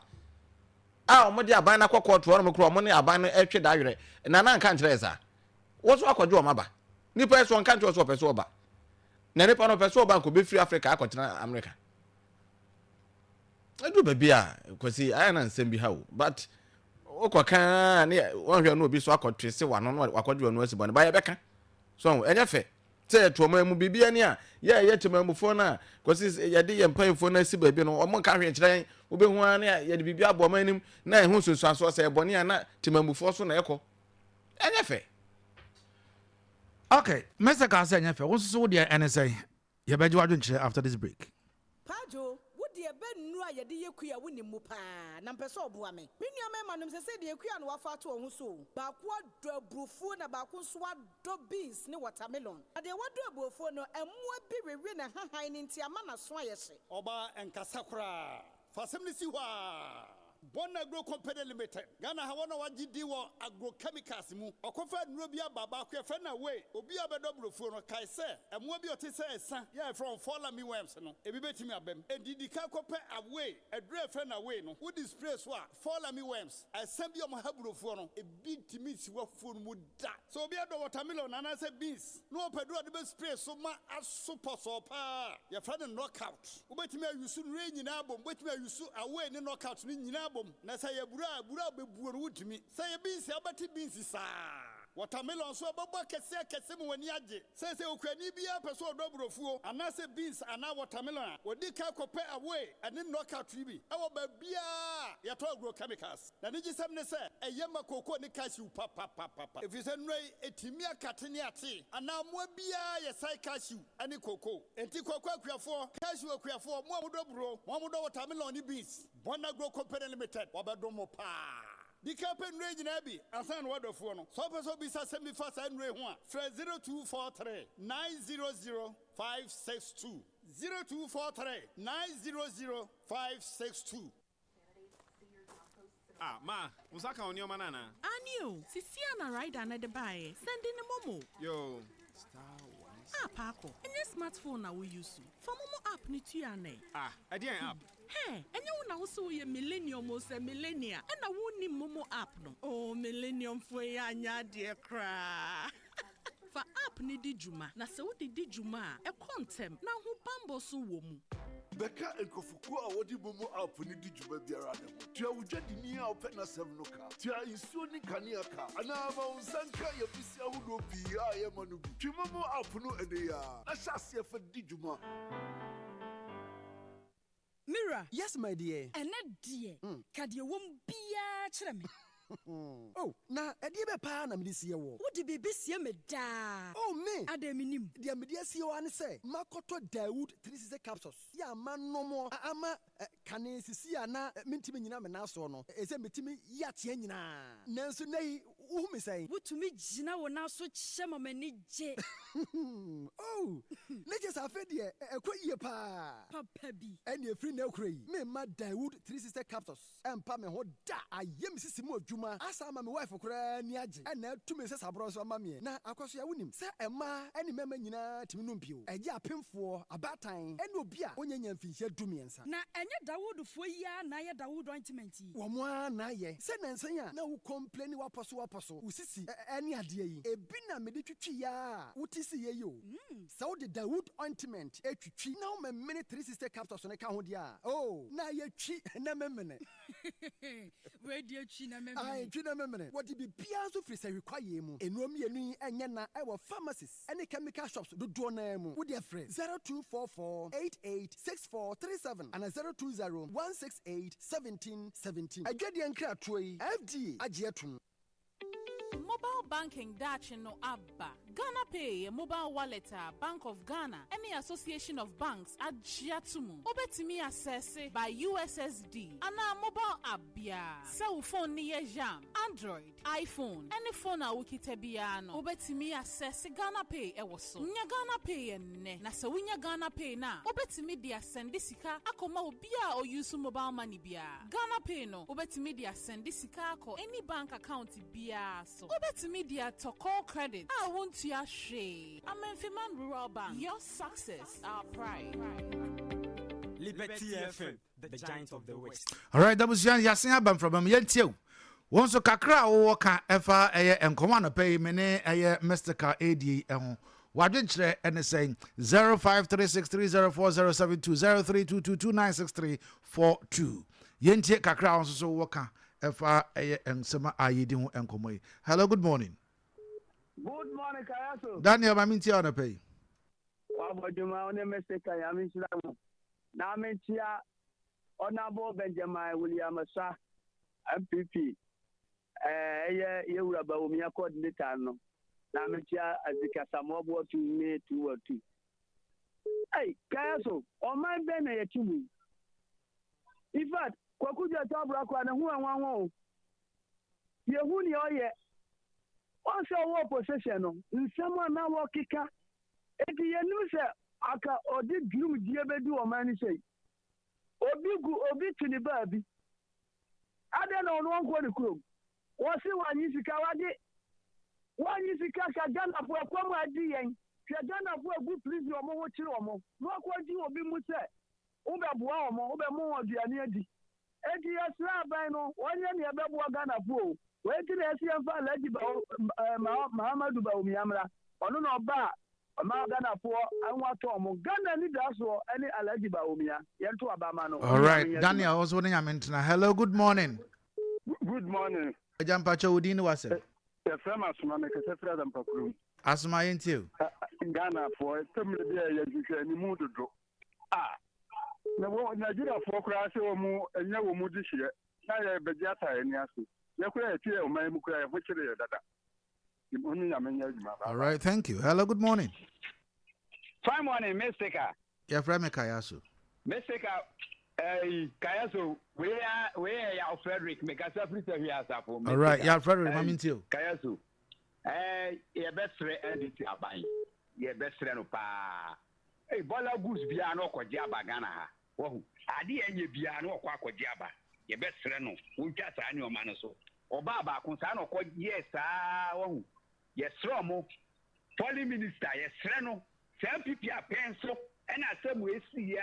Ah omo di aban na kokko to no kro omo ne aban no etwe da werɛ. Na nkan kyerɛ sa. Wo so akojo omo ba. Nipa so nkan kyerɛ so person oba. Na nipa no person oba ko be free Africa akotena America. Edu baby a kwasi aya na nsɛm bi ha o. But okoka ne won hwɛ no obi so akotwese wa no akɔdwe no asibɔ ne ba ye bɛka. So enye fe say to mu bibia ni a ye temamufo na kwasi ye de ye mpanfo na si ba bi no omo ka hwe kyerɛ obehu an na ye de bibia bɔ manim na ehu sunsuaso say bɔne a na temamufo so na ekɔ enye fe. Okay, Mr. Kase enye fe won so de ene say ye beji wadwo nkyerɛ after this break. Pajo wodi ebe nnu a ye de yekuya woni mu pa na mpese oboa me nuama manum se de yekuya no wafa to ohun so ba ko do aburufu na ba ko so ado beans ne watermelon ade wado aburufu no emua bi rewe na hahan ni nti ama na so ayehye oba enkasa kra fasem ni si hwa Bon Agro Company Limited. Ghana hawana wajidi wa agrochemicals mu. Okofa nrobia baba kwa fena we. Obi abedobro no kaise. Emwa bi otise esa. Ya from Follow Me Worms no. Ebi betimi abem. Edidika kope away. Edre fena we no. Wo display so a Follow Me Worms. Asem bi omahabrofo no. Ebi timi siwa fonu mu da. So obi ado watermelon na se beans. No pedro de be spray so ma asupo so pa. Ya friend knockout. Wo betimi ayusu nre nyina bom. Betimi ayusu away ni knockout ni nyina na say bura bebuo no wutimi say beans abati beans sa watermelon so baba kese mu wani age say okwani bia peso odoburofuo ana say beans ana watermelon wodi ka kope away ane knockout bi e wo ba bia ya to agrochemicals na ni gisem ne say eyema koko ni cashew papa if you say no etimi akate ni ate ana mo bia ye sai cashew ane koko enti koko akuafo cashew akuafo mo amodoburo mo amodo watermelon ni beans Bon Agro Company Limited wabedomo pa di campaign range na bi asan wadofo no so person bi sa semi fast and re ho a 0243 900 562 0243 900 562 Ah, ma, usaka onyo manana. Anio, sisia na rider na de buy. Send in the momo. Yo, star one. Ah, Paco. Any smartphone na we use. For momo app ni tu ane. Ah, I didn't app. Hey, enya una also ye millennium or say millennia. And I won't need momo app no. Oh, millennium for ya nya dear cra. For app ni di juma. Na se wo di juma e contem. Na hu bambo so wo mu. Beka enkofuku a wodi momo app ni di juma biara ne ho. Tia wudwa di ni a ope na sem no ka. Tia insuo ni kanea ka. Ana ma unsanka ya bisi ahudo bi a ye manu bi. Twi momo app no ene ya. Na hyase fa di juma. Mira. Yes, my dear. Ene dear. Kade wom bia kyerɛ me. Oh, na edi be pa na me sie wo. Wo di bibi sie me da. Oh me. Adaminim. Dia me dia sie wo an say, makoto Dawood 360 capsules. Ya manomo ama kane sisi ana mentimi nyina me na so no. Ese metimi ya tie nyina. Nanso nei wo me say. Wotumi gina wo na so kye mamani je. Oh, neje sa fe de ekoyie pa. Papa bi. Eni efri na ekure. Me ma Dawood 360 capsules. Empa me ho da. Ayem sisi mu asa ma me wife kura ni age na tumi se sabro so ma me na akoso ya wonim se ema eni mema nyina timi no mpio eje apemfo abatan eni obi a onyanya mfinhia dumiensa na enye Dawood fo ya na ye Dawood ointment yi wo mo na ye se na nsan a na wo complain waposo usisi eni ade yi ebi na me de twitwi ya wutisi ye yo se wo de Dawood ointment etwitwi na wo memene 360 capsules ne ka ho dia oh na ye twi na memene we de twi na memene I twina memene what be piazo free say require mu enuom yenu enye na e wo pharmacies any chemical shops do do na mu wo de free 0244 886437 and 020 168 1717 adwade enkra toyi FD agietum Mobile banking dachi no abba. Ghana Pay, a mobile wallet, Bank of Ghana, any association of banks at Jiatumu. Obetimi access by USSD. Ana mobile app bia. Cell phone niye jam. Android, iPhone, any phone a wikite biano. Obetimi access Ghana Pay ewoso. Nya Ghana Pay ne. Na se winya Ghana Pay na. Obetimi dia sendi sika akoma obia o use mobile money bia. Ghana Pay no. Obetimi dia sendi sika ako any bank account bia so. Obetimi dia to call credit. I want to share. I'm Rural Bank. Your success, our pride. Liberty FM, the giant of the West. All right, that was Yasin Abam from Yentio. Once a kakra or ka efa and command pay mene Mr. Car AD Wadinchre and saying 0536304072 Yentie kakra on so waka efa and sama ayedi and komoy. Hello, good morning. Good morning, Kayaso. Daniel Maminti on a pay. Waboduma on Mr. Kayami Slam. Namentia Honorable Benjamin William Asa MPP. You were about me according to Tano. Namentia as the Casamobo to me 2 or 2. Hey, Kayaso, on my banner to me. In fact, Kwakuja Tabrakwan and who I want. Yehuni Oye. Once a war possession, in someone now walk kicker. If the news aka odi gloom diebedu o mani say obi to the baby ada na ono nko de krom wo se wanyi sika ka Ghana fo akwam adi yen hwe Ghana fo agu please o mo wo kire o mo no akwaji obi mu se wo be boa o mo wo be mo oduane adi edi yasra ban no wonye ne be boa Ghana fo we kire esi fa Alhaji Muhammadu Bawumi Amra ono no ba Ghana for and what Ghana need also any Alhaji Bawumi yento abamano. All right, Daniel was warning Amintina. Hello, good morning. Good morning. Jampacho Udini was it? The famous man make a friend and proclaim. Asma into Ghana for a family any mood to draw. Nigeria for crash or more and no mood this year. Now, Bejata and Yasu. You could hear my Mukra, which is that. All right, thank you. Hello, good morning. Fine morning, Mr. Ka. Yeah, from Kayasu. Mr. Ka, Kayasu, we are Frederick, make us a free here. All right, yeah, Frederick, I'm into you. Kayasu, your best friend, and your best friend, pa. Hey, Bola Goose Biano, Kojaba Gana. Oh, I didn't Biano, Quakojaba. Your best friend, who just I knew Manaso. Or Baba, Consano, yes, yes, Romo, Poly Minister, yes, Reno, some people are pencil, and I said, we see ya.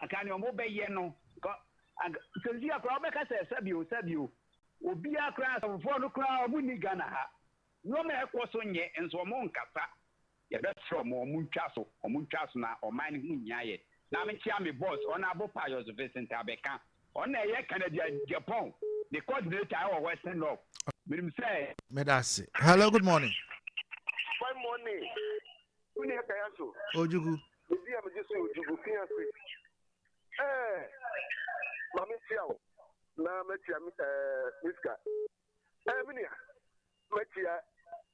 I can't obey Yeno. And so you are probably Sabio, will be a class of 4 crowd, Winnie Gana. No matter what's on ye, and so Moncasa. Your best from or Munchasna or mining Yaye. Now, Chami boss on our Payos of Vincent Abeca. On a Canadian Japan, the coordinator our Western Law. Say, Medasi. Hello, good morning. Good morning. Good morning. Ojugu. Mami Siao. Na Metia Miska. Minia. Metia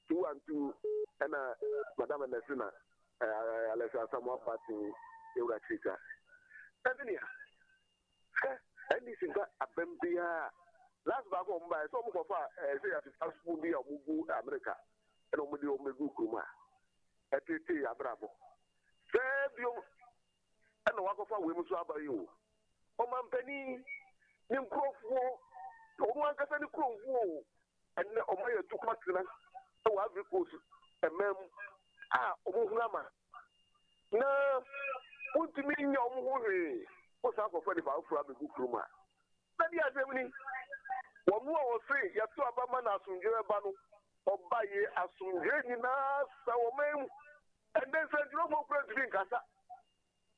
2 and 2 and Madame Nesina. Alessa Samoa Party Yoga Chita. Minia. And this is a Bembia. Last back on by some of our say at the South Movie of Mugu America and Omedio Megu Kuma. At the Abrabo. Save you and the work of our women by you. Oman Penny, Nimcroft War, Oman Casani Crow War, and Omaya took Matina, so every course, a mem. Omunama. No, put me in your movie. What's up for 25 from the Gukuma? Maybe I say, one more or three, you have to have a man as soon as Banu, or buy as soon as you know, and then send you over to drink.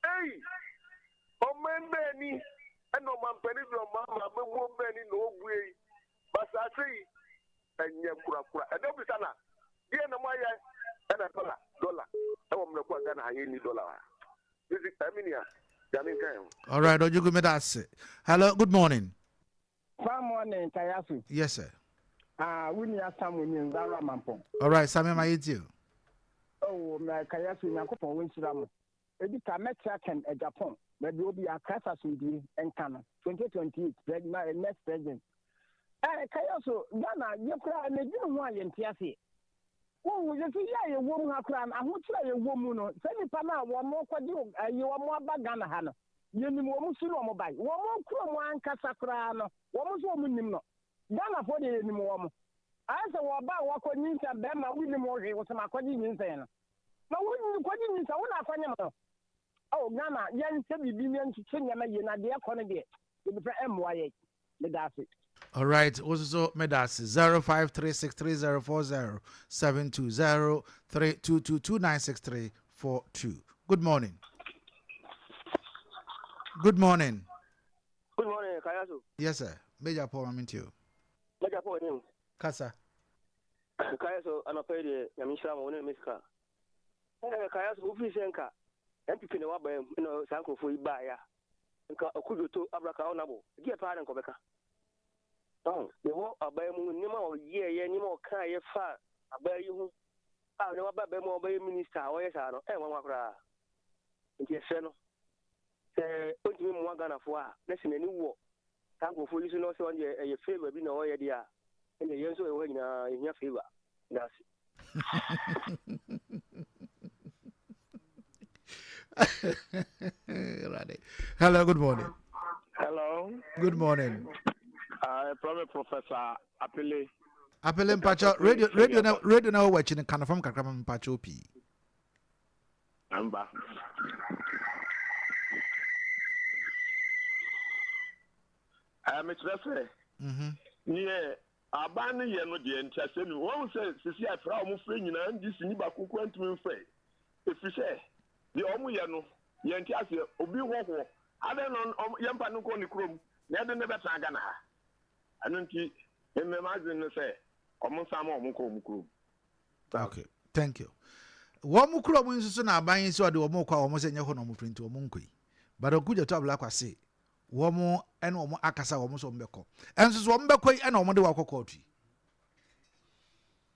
Hey, oh man, Benny, and no man, Penny, no mamma, no Benny, no way. But I say, and you have and every sana, dear Namaya, and $1. I want to put $1. This is Taminia. All right, Ojugu Medasi. Hello, good morning. Good morning, Kayasu. Yes, sir. We need someone in Zara Mampong. All right, Sammy, I eat you. Oh, my Kayasu, Nakopo, Winsram. Edita Metraken at Japan, but will be a Casa Sudi and Kana, 2028, next president. Kayasu, Ghana, you cry, and you don't want to see. Oh, you see, a woman have crime. I would try a woman. Send Pana, one more quadru, you are more bagana hana. You need more Muslim mobile. One more chrome, one Casacrano, one woman. Ghana for the anymore. I said, what about what could mean to Bama William Morgan was my quadrin saying. No, what do you mean? I want to find him. Oh, Nana, yan said you didn't sing a man, and the economy. You prefer MYA. That's it. All right. Also, Medas 05363040720322296342. Good morning. Good morning. Good morning, Kayasu. Yes, sir. Major Paul, I'm into you. Major Paul, him. Kasa. Kayasu, I'm a paid Yamisha, one Miska. Kayasu, who is Enka? MPP no wabe, Sanko for Ibaya. Okudu to Abraka Onabo. Dear parent Kobeka. Oh, the war obey Nimo, ye, Nimo, Kaya far. Obey you. I know about Bemo Bay Minister, or yes, I know, and one wakra. Yes, sir. Put him one gun of war. Listen, a new war. Sanko for you know, so on your favor, be no idea. And the years away in your favor. That's Hello, good morning. Hello. Good morning. Probably Professor Apele. Apele Mpacho, radio now watching the kind of from Kakram Mpacho P. Amba. Mr. Yeah. Abana ye no de ntase no won say sisi afra o mo frɛ nyina ndi sini ba kokko antumi mfrɛ efisɛ de o mo ye no ye ntase obi hoho ade no ye mpa no ko ne krom na de ne beta aga na ha anu nti ememazin no sɛ o mo sama o mo ko mo krom. Okay, thank you. Wo mo krom nsusu na aban si ode wo mo kwa wo mo sɛ nye ho no mo print wo mo nkoi but okuja to abla kwase womo ene womo akasa womo so mbeko enso so womo bekoi ene womo de wakokoti.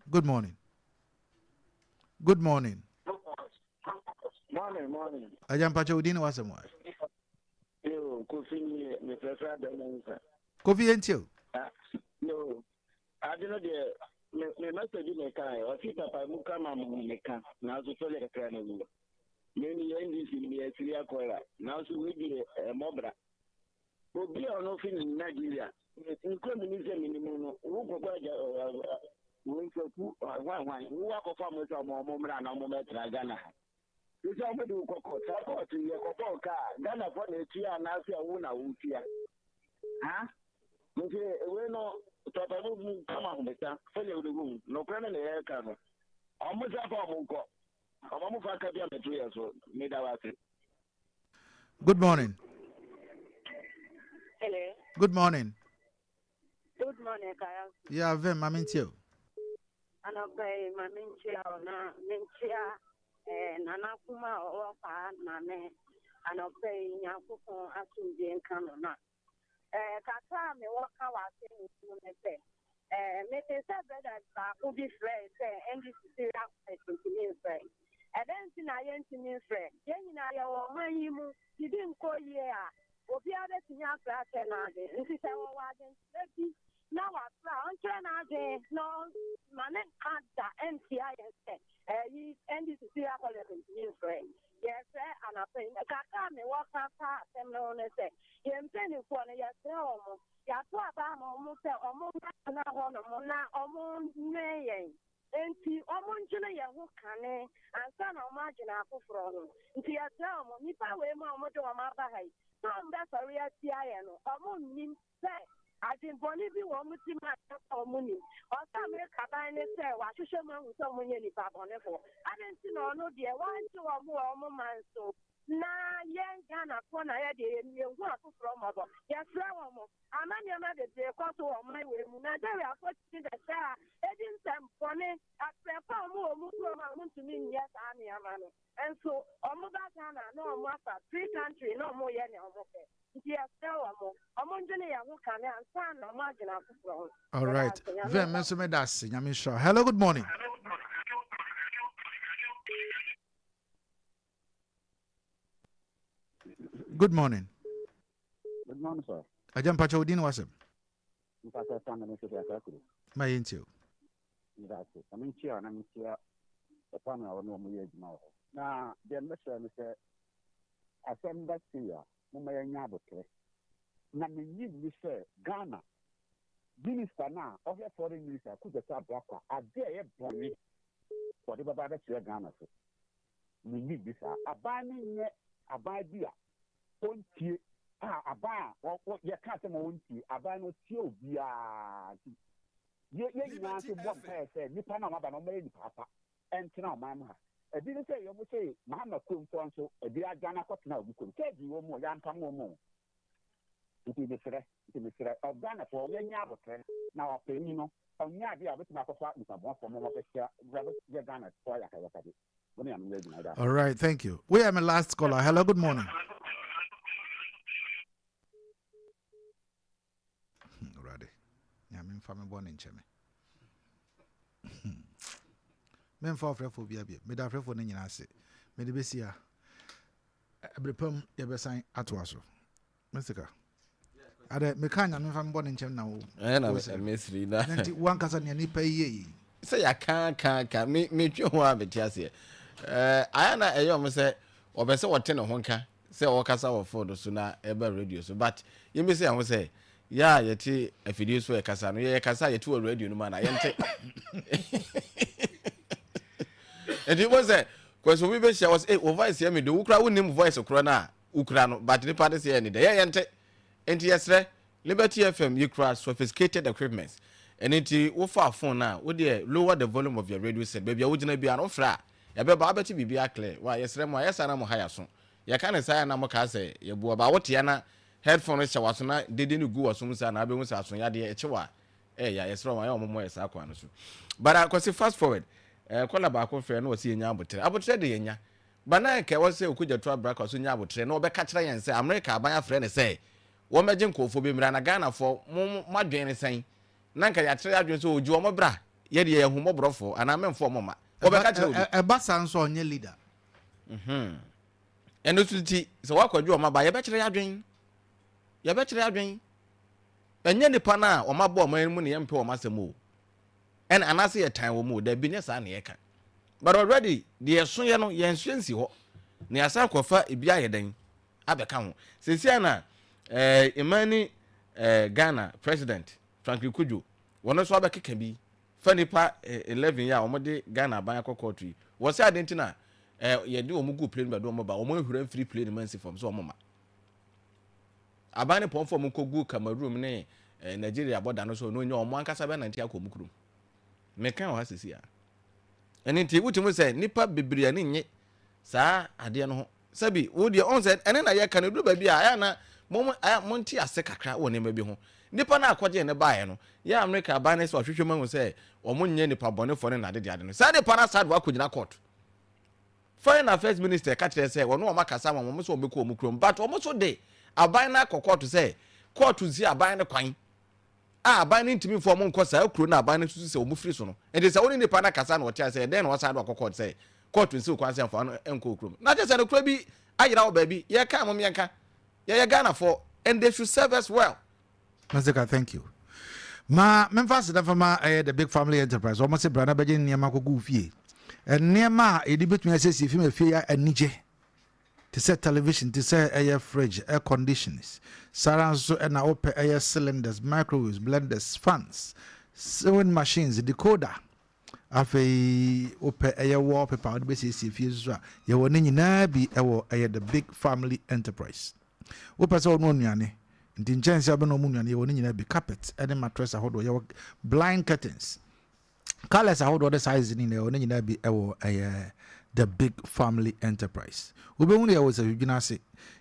Good morning. Good morning. Morning. Ajampacha udini wasemwa. Yo, Kofi me prefer the answer. Kofi entio. No. I don't know me message me kai o ti papa mu kama mu me ka na so so le kra na mu. Me ni ndi si me asiri akola na so we bi mobra. Obi ono fi ni Nigeria. Nko mi ni se minimum no. Wo kokwa ja wo nfoku wo akọfa mo se mo mra na mo metra Ghana. Isi ọmọ di kokọ support ye kokọ ka Ghana for na etia na afi awu na wo tia. Ha? Nti we no topa mu kama ho beta. Fele wo go no kra na ye ka no. Ọmọ se fa ọmọ nko. Ọmọ mu fa ka bia metro ye so me da wa se. Good morning. Hello. Good morning. Good morning, Kaya. Yeah, vem mamintio. Anope maminchia na minchia nana kuma ofa na me anope nyakuko atunje nkano na kaka me waka wase mu me se me te se brother ba obi friend say NDC continue friend then na yentimi friend yenyina ye wo manyimu didi nko ye a obi ade tinya afra na de nti se wo wa de bi na wa fra onche na de no mane ada NCIS yi NDC continue friend yes anape kaka me waka pa tem no ne se ye mpeni ko ne ya se omo ya to aba mo se omo na ho no mo na omo nyen enti omo njine ye ho kane ansa na omo agina afoforo no nti ya se omo nipa we ma omo de omo aba hai so mba sorry atia ye no omo nim se adin boni bi wo mu ti ma omo nim o sa me ka ban ne se wa hwehwe ma hu so mo nye nipa bone fo adin no no de wan ti omo man so na yen Ghana ko na ye de ye hu afoforo mo bo ya fra wo mo amanya ma de de ko so omo we mu na de we afo ti de sa edin sem bone aprepa omo ko ma mu tumi nye sa ne ama no enso omo ba Ghana na omo afa free country na omo ye ne omo fe ntia sa omo njene ya hu kan ansa na omo agina afoforo. All right. Vem meso me das nyame sure. Hello, good morning. Good morning. Good morning, sir. Ajampacha udini wasem. Mpaka sana ni sisi akakuru. Mayintio. Ndase. Aminchia na minchia epana wano muye jumao. Na the message ni se asamba siya mumaya nyabote. Na minyi ni se Ghana minister na offer foreign minister kuja sabu akwa adea ye boni. Kwa diba bada siya Ghana se. Minyi bisa abani nye aban bi a ontie aban ye ka se mo ontie aban no tie obiara ye nyina se bom pa se nipa na maba no ma ni papa entina o man ha ebi ne say yo mo say mahama komfo nso ebi agana kotena obi kom ke di wo mo ya ntam wo mo iti besere ogana fo ye nya abotre na o pe ni no onya bi a betima akofa nipa bon fo mo mo besia ye Ghana for ya ka di. All right, thank you. We have a last caller. Hello, good morning. Already. Yeah, I'm family born in Cheme. Men for phobia be. Me da for nyina ase. Me de besia. Ebrepam ye be sign atwaso. Mr. Ade me kan nyame family born in Cheme na wo. Na mesri na. Nanti wan kasa ne nipa yi. Say ya kan me twe ho a beti ase. Ayana eyom say obese wote ne ho nka say wo kasa wo phone so na eba radio so but yemi say am say ya yeti afidie so e kasa no ye kasa yeti wo radio no ma na yente edi mo say kwaso bi be share was o voice ya me do ukra wonim voice okro na ukra no but ni pade say ni de ye yente enti yesre Liberty FM you crash sophisticated equipment and enti wo fa phone na wo de lower the volume of your radio set baby wo gina bia no fra ya be ba beti bibia clear wa yesre mo yesa na mo haya so ya ka ne sai na mo ka say ye bu ba wote ya na headphone che waso na dede ni gu waso musa na abe musa so ya de eche wa ya yesre mo ya mo yesa akwa no so but akwasi fast forward kola ba ko fe na o si enya abotre de yenya bana ke wo se okuja to abra so nya abotre na o be ka kire yen se America aban afre ne se wo meje nkofo be mira na Ghana fo madwen ne sen na nka ya kire adwen so oju o mo bra ye de ye hu mo brofo ana memfo mo ma obeka kire eba sanso onye leader eno tuti so wakwadwu o ma ba ye be kire adwen enye nipa na o ma bo o ma mu ne ye mpe o ma semo en anase ye tan wo mu da bi ne sa na ye ka but already the so ye no ye nsuensi ho ne asa kofa ebi ayeden abeka ho sesia na imani Ghana president Franklin Kujo wono so abeka bi fa nipa 11 ya omode Ghana ban akokotri wo se adentina ye de omugu plane ba do mo ba omo hura free plane mansi form so omoma abane pon form kogu Cameroon ne Nigeria border no so no nya omo ankasa be nanti akomukuru meka wa sisi ya enti wutimu se nipa bebria ne nye saa ade no ho sabi wo de on said ene na ye kan du ba bi a na monti ase kakra wo ne ma bi ho nipa na akwaje ne baaye no ya America ba ne so hwehwe ma hu se omo nye nipa bone fo ne na de ade no saa nipa na sad wa kugina court foreign affairs minister ka kire se wono o makasa ma mo so obeko omukrom but omo so de aban na court se court zi aban ne kwan aban ne ntimi fo mo nkosa akuro na aban ne susu se omu free so no enti se woni nipa na kasa na o tia se den na o sad wa court se court nsi kwan se fo enko okrom na je se no kura bi ayira wo ba bi ye ka mo mienka ye Ghana for and they should serve us well. Mazeka, thank you. Ma memphas da fama the big family enterprise almost say brana beje niam akogu fie niam edi betumi asesi fi me fie ya anije to set television to say air fridge air conditioners saran so na open air cylinders microwaves blenders fans sewing machines decoder afei open air wallpaper od be sesi fie so ye woni nyina bi ewo air the big family enterprise open so no nuane ndi njensi abeno mu nuane ye woni nyina bi carpet and mattress ahodo ye blind curtains colors ahodo the size ni ne woni nyina bi ewo the big family enterprise ubehunu ye was a hugina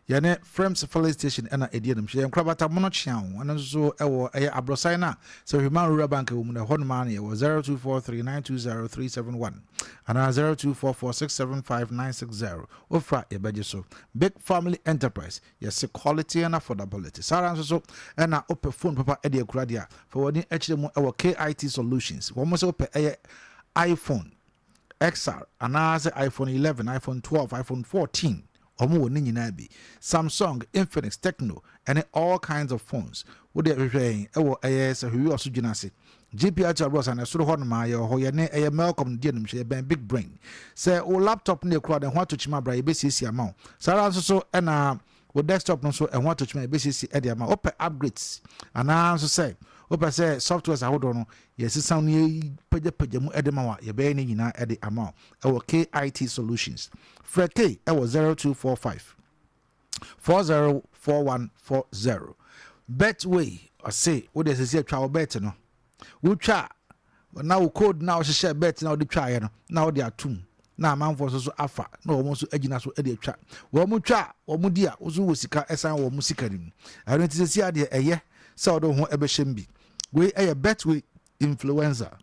ye ne Frames Filling Station na edienum hye nkrabata mono chian ana so ewo abrosan na so human rural bank wo mu na hon man ye 0243920371 ana 0244675960 ofra ye beje so big family enterprise yes quality and affordability saran so na open phone papa e de akura dia for woni akire mu ewo KIT solutions wo mo so open iPhone XR another iPhone 11 iPhone 12 iPhone 14 omo woni nyina bi Samsung Infinix Tecno and all kinds of phones would they retain ewo so who also junase GPR Charles and so hon ma ye ho ye ne Malcolm die num she ben big brain say o laptop ne kura den ho to chima bra ye be sisi ama sara so na wo desktop no so ho to chima ye be sisi e de ama open upgrades ana so say open say softwares ahodo no yes sound ye page mu edema wa ye be ni nyina e de ama ewo KIT solutions freke ewo 0245 404140. Betway or say what does it say travel bet no. We try now code now share bet now the try no. Now they are two. Now man for so afa no almost ejina so e dey twa. Wo mu twa wo mu dia wo so wo sika esan wo mu sika nim. I don't see ade eye say odo ho ebehye bi. We Betway influencer.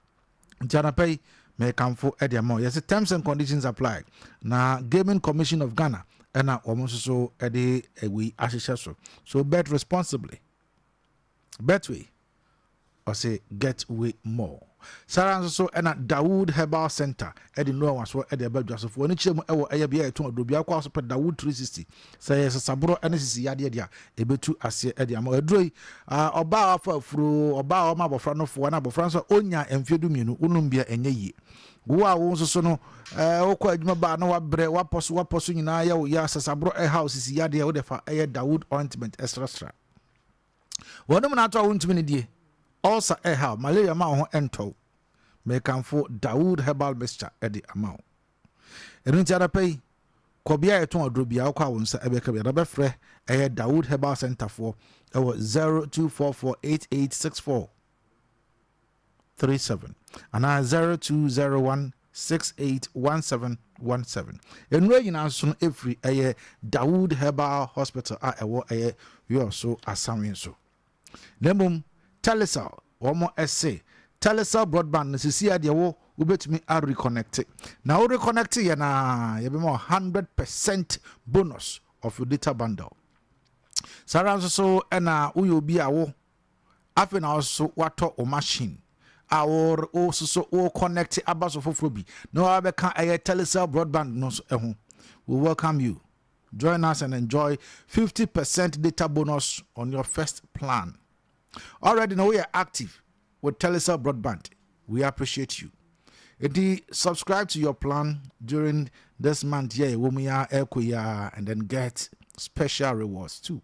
Jana pay may come for Edia more. Yes, terms and conditions apply. Now, Gaming Commission of Ghana, and now almost so Eddie we ashisha so bet responsibly. Betway, or say get way more. Sarah so and at Dawood Herbal Center, Eddie no one so Eddie Bell Joseph. When it's a year to do be a course per Dawood 360. Say yes, a sabro and this is yadia, a bit too as Eddie Amo Droy, or bow for through or bow map of Frano for one of France or Onya and Fedumino, Unumbia and Ye. Go out so no, quite my no bre, what possu in Aya, yes, a sabro a house is yadia, or the for a Dawood ointment, extra. One of them out to many also how malaria ma ento make am for Dawood Herbal mixture at the amount. Enu ti ada pay kobia eton odrobia akwa wonsa ebeka bia da frɛ Dawood Herbal Center for 0244886437 and 0201681717. Enu yina so every Dawood Herbal Hospital ewo we also asanwe so. Nemum Telecel, one more essay. Telecel broadband necessary de wo ubetumi a reconnect. Now reconnect ya na you be more 100% bonus of your data bundle. Sarah so na uyo bi awo afi na also wato o machine. Our also so o connect abaso fofrobi. No abeka aye Telecel broadband no so ehun. We welcome you. Join us and enjoy 50% data bonus on your first plan. Already now we are active with Telecel broadband. We appreciate you. Subscribe to your plan during this month here, and then get special rewards too.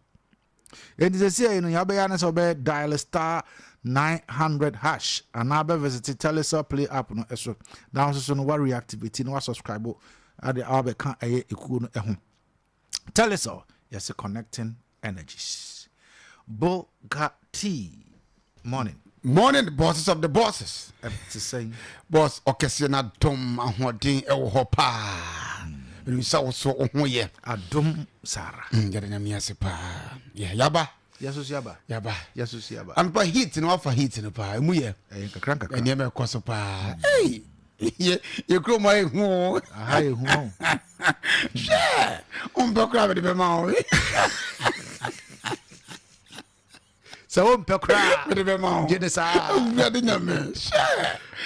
It is a you dial star 900 hash and now visit Telecel Play app no eso. Down so no reactivity no subscribe at the abe kan aye eku no Telecel, yes, connecting energies. Bogati. Morning. Morning, the bosses of the bosses. To say, boss, Okesiana Dom and Hodin Elhopa. You saw so on ye. A dom Sarah. Getting a miasipa. Yeah, Yaba. Yes, Yaba. Yaba. Yes, Yaba. I'm by heat and offer heat in a pie. Muye. A crank. And never cross a pie. Hey, you grow my home. Hi, home. Share. Umbocra with the Maui. So pekra with the mouth. Genesa.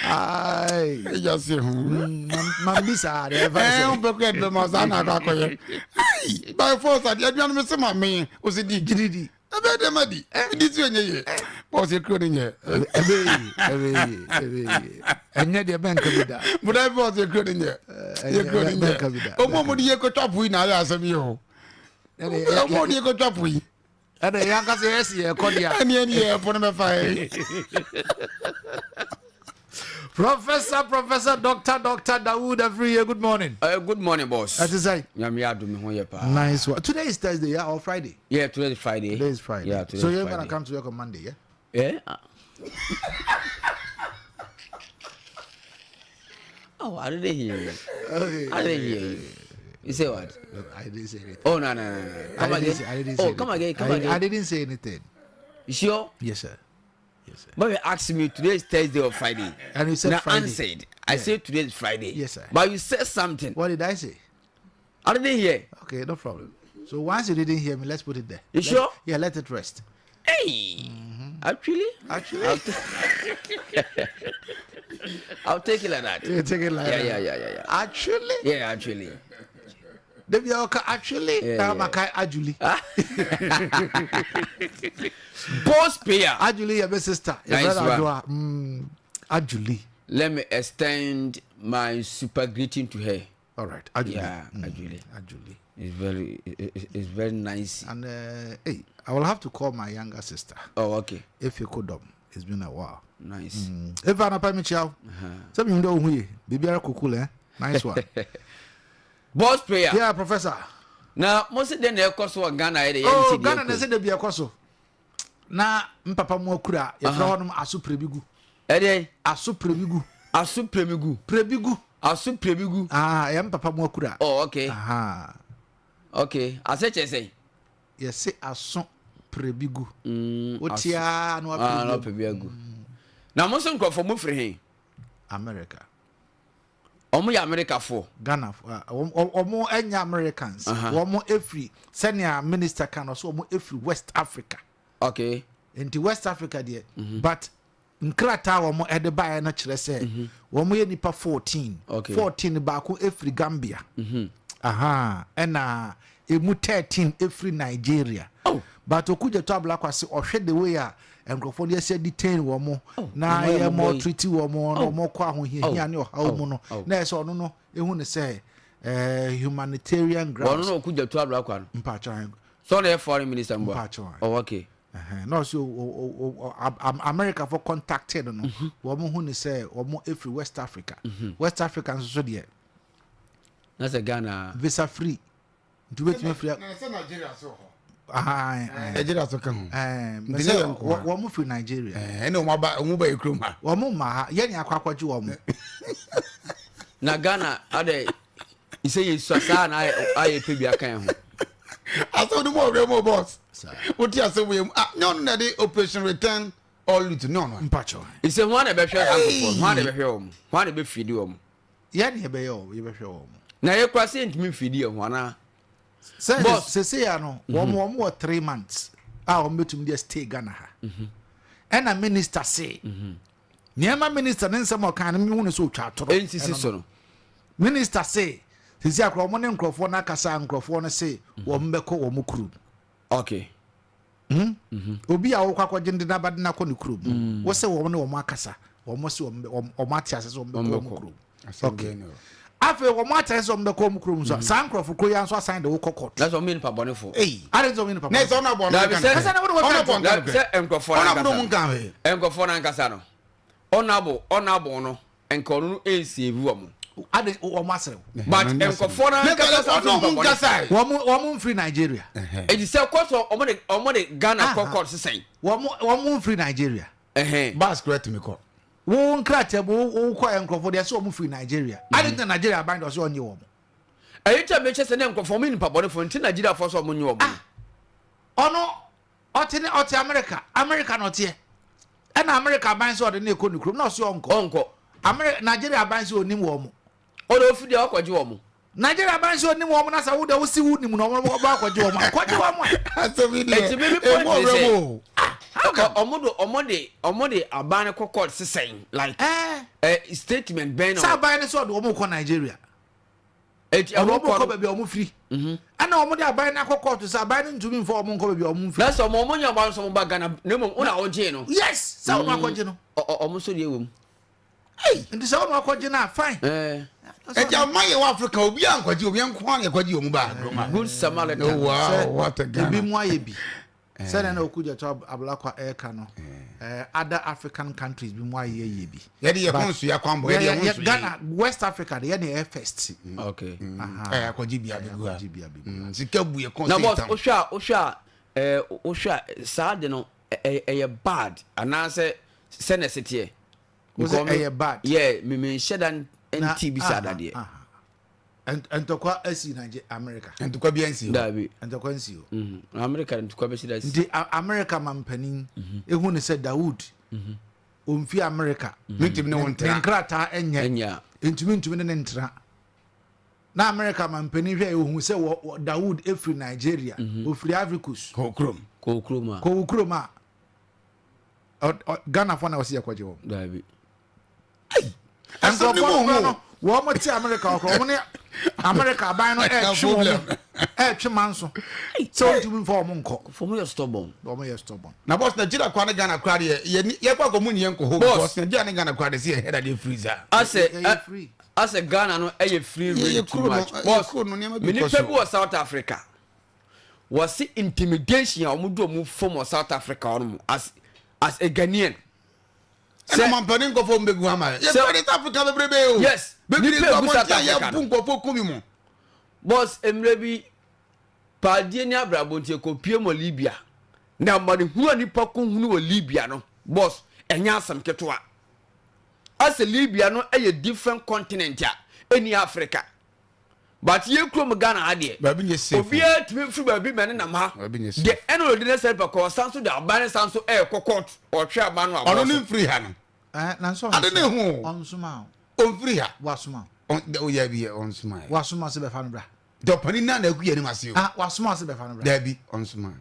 Ay, just Mambisa. Pekra the Mazana. Ay, by force, I didn't miss my man. Was it DGD? I bet them at the end. Was it cooling here? And yet the bank of that. But I was a good in here. You're good in there. Oh, Momo, you could top we now as a meal. Oh, Momo, you could top we. And the young yes, yeah, Kodia. And yeah, for number 5. Professor, Dr. Dawood, every year. Good morning. Good morning, boss. As I say, nice one. Today is Thursday, yeah, or Friday? Yeah, today is Friday. Today is Friday. Yeah, so you're going to come to work on Monday, yeah? Yeah. Oh, I didn't hear you. Okay. I didn't hear you. You say what? Look, I didn't say anything. Oh, no. Come again. Come again. I didn't say anything. You sure? Yes, sir. But you asked me today is Thursday or Friday. And you said Friday. I answered. I said today is Friday. Yes, sir. But you said something. What did I say? I didn't hear. Okay, no problem. So once you didn't hear me, let's put it there. You sure? Yeah, let it rest. Hey. Actually? I'll take it like that. You take it like that? Yeah. Actually? Yeah, actually. Actually? Actually. Boss player. Actually, your sister. Nice one. Actually. Let me extend my super greeting to her. All right. Actually. Yeah, actually. It's very nice. And hey, I will have to call my younger sister. Oh, okay. If you could, it's been a while. Nice. If I'm not paying chow, some you know who baby are cool, eh? Nice one. Boss player. Yeah, Professor. na mo se den na ekoso Ghana ere oh Ghana na se de bia ekoso na mpapa mo akura ye fra honom aso prebigu ere aso prebigu ye mpapa mo akura oh okay okay aseche say ye se aso prebigu otia no prebigu na mo se nkrofo mo free he America omo ya America for Ghana omo enya Americans omo every senior minister kan so omo every West Africa okay into West Africa there but nkrata omo ede bae na kire se omo ye nipa 14 ba ko every Gambia ena emu 13 every Nigeria but okuja to abla kwase ohwe the way a enkrofo dey say detain wo mo na ye mo treat wo mo no mo kwa ho hia ne ohaw mu no na ese ono no ehu ne say humanitarian grounds ono okuja to abla kwa no mpacha so the foreign minister mbo oh okay no so America for contacted no wo mo hu ne say wo mo every West Africa West Africans so there that's a Ghana visa free to wait me free na say Nigeria so Nigeria so kan wo mo free Nigeria ene o ba ekrom ha wo mo ma ye ni akwakwaji wo mo na Ghana ade ise ye so sa na aye pe bia kan ho aso do mo remo boss what you say we no na the operation return all to no mpacho ise ho na be hwe ankofo ho na be hwe om ho na be fidi om ye ni be yo ye be hwe om na ye kwa se ntimi fidi ho na boss se ya no wo 3 months wo metum dey stay Ghana ha and a minister say niema minister nsem o kan me hu ne so twa toro nsisi so no minister say sisi akro mo ne nkrofo na kasa nkrofo no say wo mbeko wo mu kuru okay obi a wo kwakwaje ndina bade na ko ne kuru wo se wo ne wo akasa wo mo se wo mate ase so wo mbeko wo mu kuru okay afi wo mate so mbeko wo mu kuru so san nkrofo ko ya so assign de wo kokot that's what mean pa bone for are so mean pa na so na bone kasa na wo se nkrofo na kasa na nka we nkrofo na nkasa no onabo no enkono no save wo mo ade wo masere but enkofo na nkasa wo mo free Nigeria e say koso omo de Ghana kokot sesen wo mo free Nigeria bas correct me ko wo nkrate bo wo kwa enkofo de say wo mo free Nigeria ade na Nigeria band so onye wo mo eyicha me chese na enkofo mi nipa bone fo nti Nigeria fo so wo mo nyi wo mo ono ote America no te e na America band so de na ekonu krum na so onko America Nigeria band so onim wo mo odo ofide akwaje wo mo Nigeria band so onim wo mo na sa wo de wo si wo nim no wo ba akwaje wo mo akwaje wo mo aso mi de eti me point say omo de abane kokot sesen like statement ben sa abane so de wo mo ko Nigeria eti omo ko ba bi omo free ana omo de abane na kokot sa abane ntumi mfo omo ko ba bi omo free that's omo nya ba so mo ba Ghana nemo una oje no yes sa omo akwaje no omo so de ewom ndi sa omo akwaje na fine eja maye wa Africa obi ankwaje obi anko an yakwaje omu ba good Samaritan wow what a Ghana bi mu aye bi say na okuja to ablakwa eka no other African countries bi mu aye bi ye de konsu ya kwambo ye de konsu Ghana West Africa de ye air first okay akwaje bia bi sika bu ye konsu na boss ohwa sad no e bad anase senesity was a bad yeah me shedan NT bi sada de entokwa asi Nigeria America entokwa bi ansi dabi entokwa ansi America entokwa be sida ndi America mampanin ehu ne se Dawood omfi America mitim ne wontra nkrata enya ntumi ne ntra na America mampanin hwe ehu se Dawood efri Nigeria ofri Ivory Coast kokroma Ghana for na wasi yakwaje wo dabi and wo mo ti America okro mo America aban no twe manso so ntumi for mo nko for me stubborn na boss Nigeria kwa na Ghana kwa de ye kwa ko mu ni enko ho boss Nigeria na Ghana kwa de se head the freezer as a Ghana no free range too much boss me ni people of South Africa was intimidation omudo mu from South Africa on as a Ghanaian se man panin ko fo mbegu ama ye South Africa bebrebe o yes bebrebe ko mo tia ya bun ko fo kumi mo boss emre bi paadie ni abrabo ntie ko pie mo Libya na mari hu nipa ko hunu wo Libya no boss enya asam ketoa as Libya no a different continent ya any Africa but ye krom Ghana ade baby nye safe obi a timi fru baby mene na ma the eno de say pa ko sanso de aban sanso e kokot o hwe aban no ono ni free ha no na so ade ne hu onsuma on free ha wasuma o ya bi onsuma wasuma se be fa no bra do pani na na ku ye ni masio wasuma se be fa no bra da bi onsuma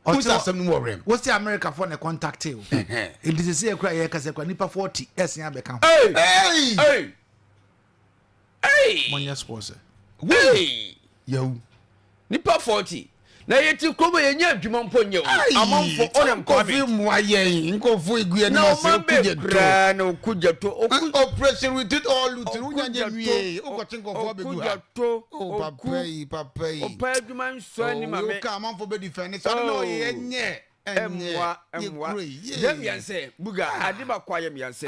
who's asem no more what's the America for the contact you it is say kra ye kase kra nipa 40 esen abeka hey monya sponsor hey yo nipa 40 na yeti krobo yenya adwuma mpo nye o amanfo onem kofi mu ayen nkofo igwe ni mase okuje na okuje to operation we did all lu tinu nya nya wie okoche nkofo be gua o papa yi o pa adwuma nso ni mame ka amanfo be defend so no yenye emwa dem yanse buga ade ba kwa yem yanse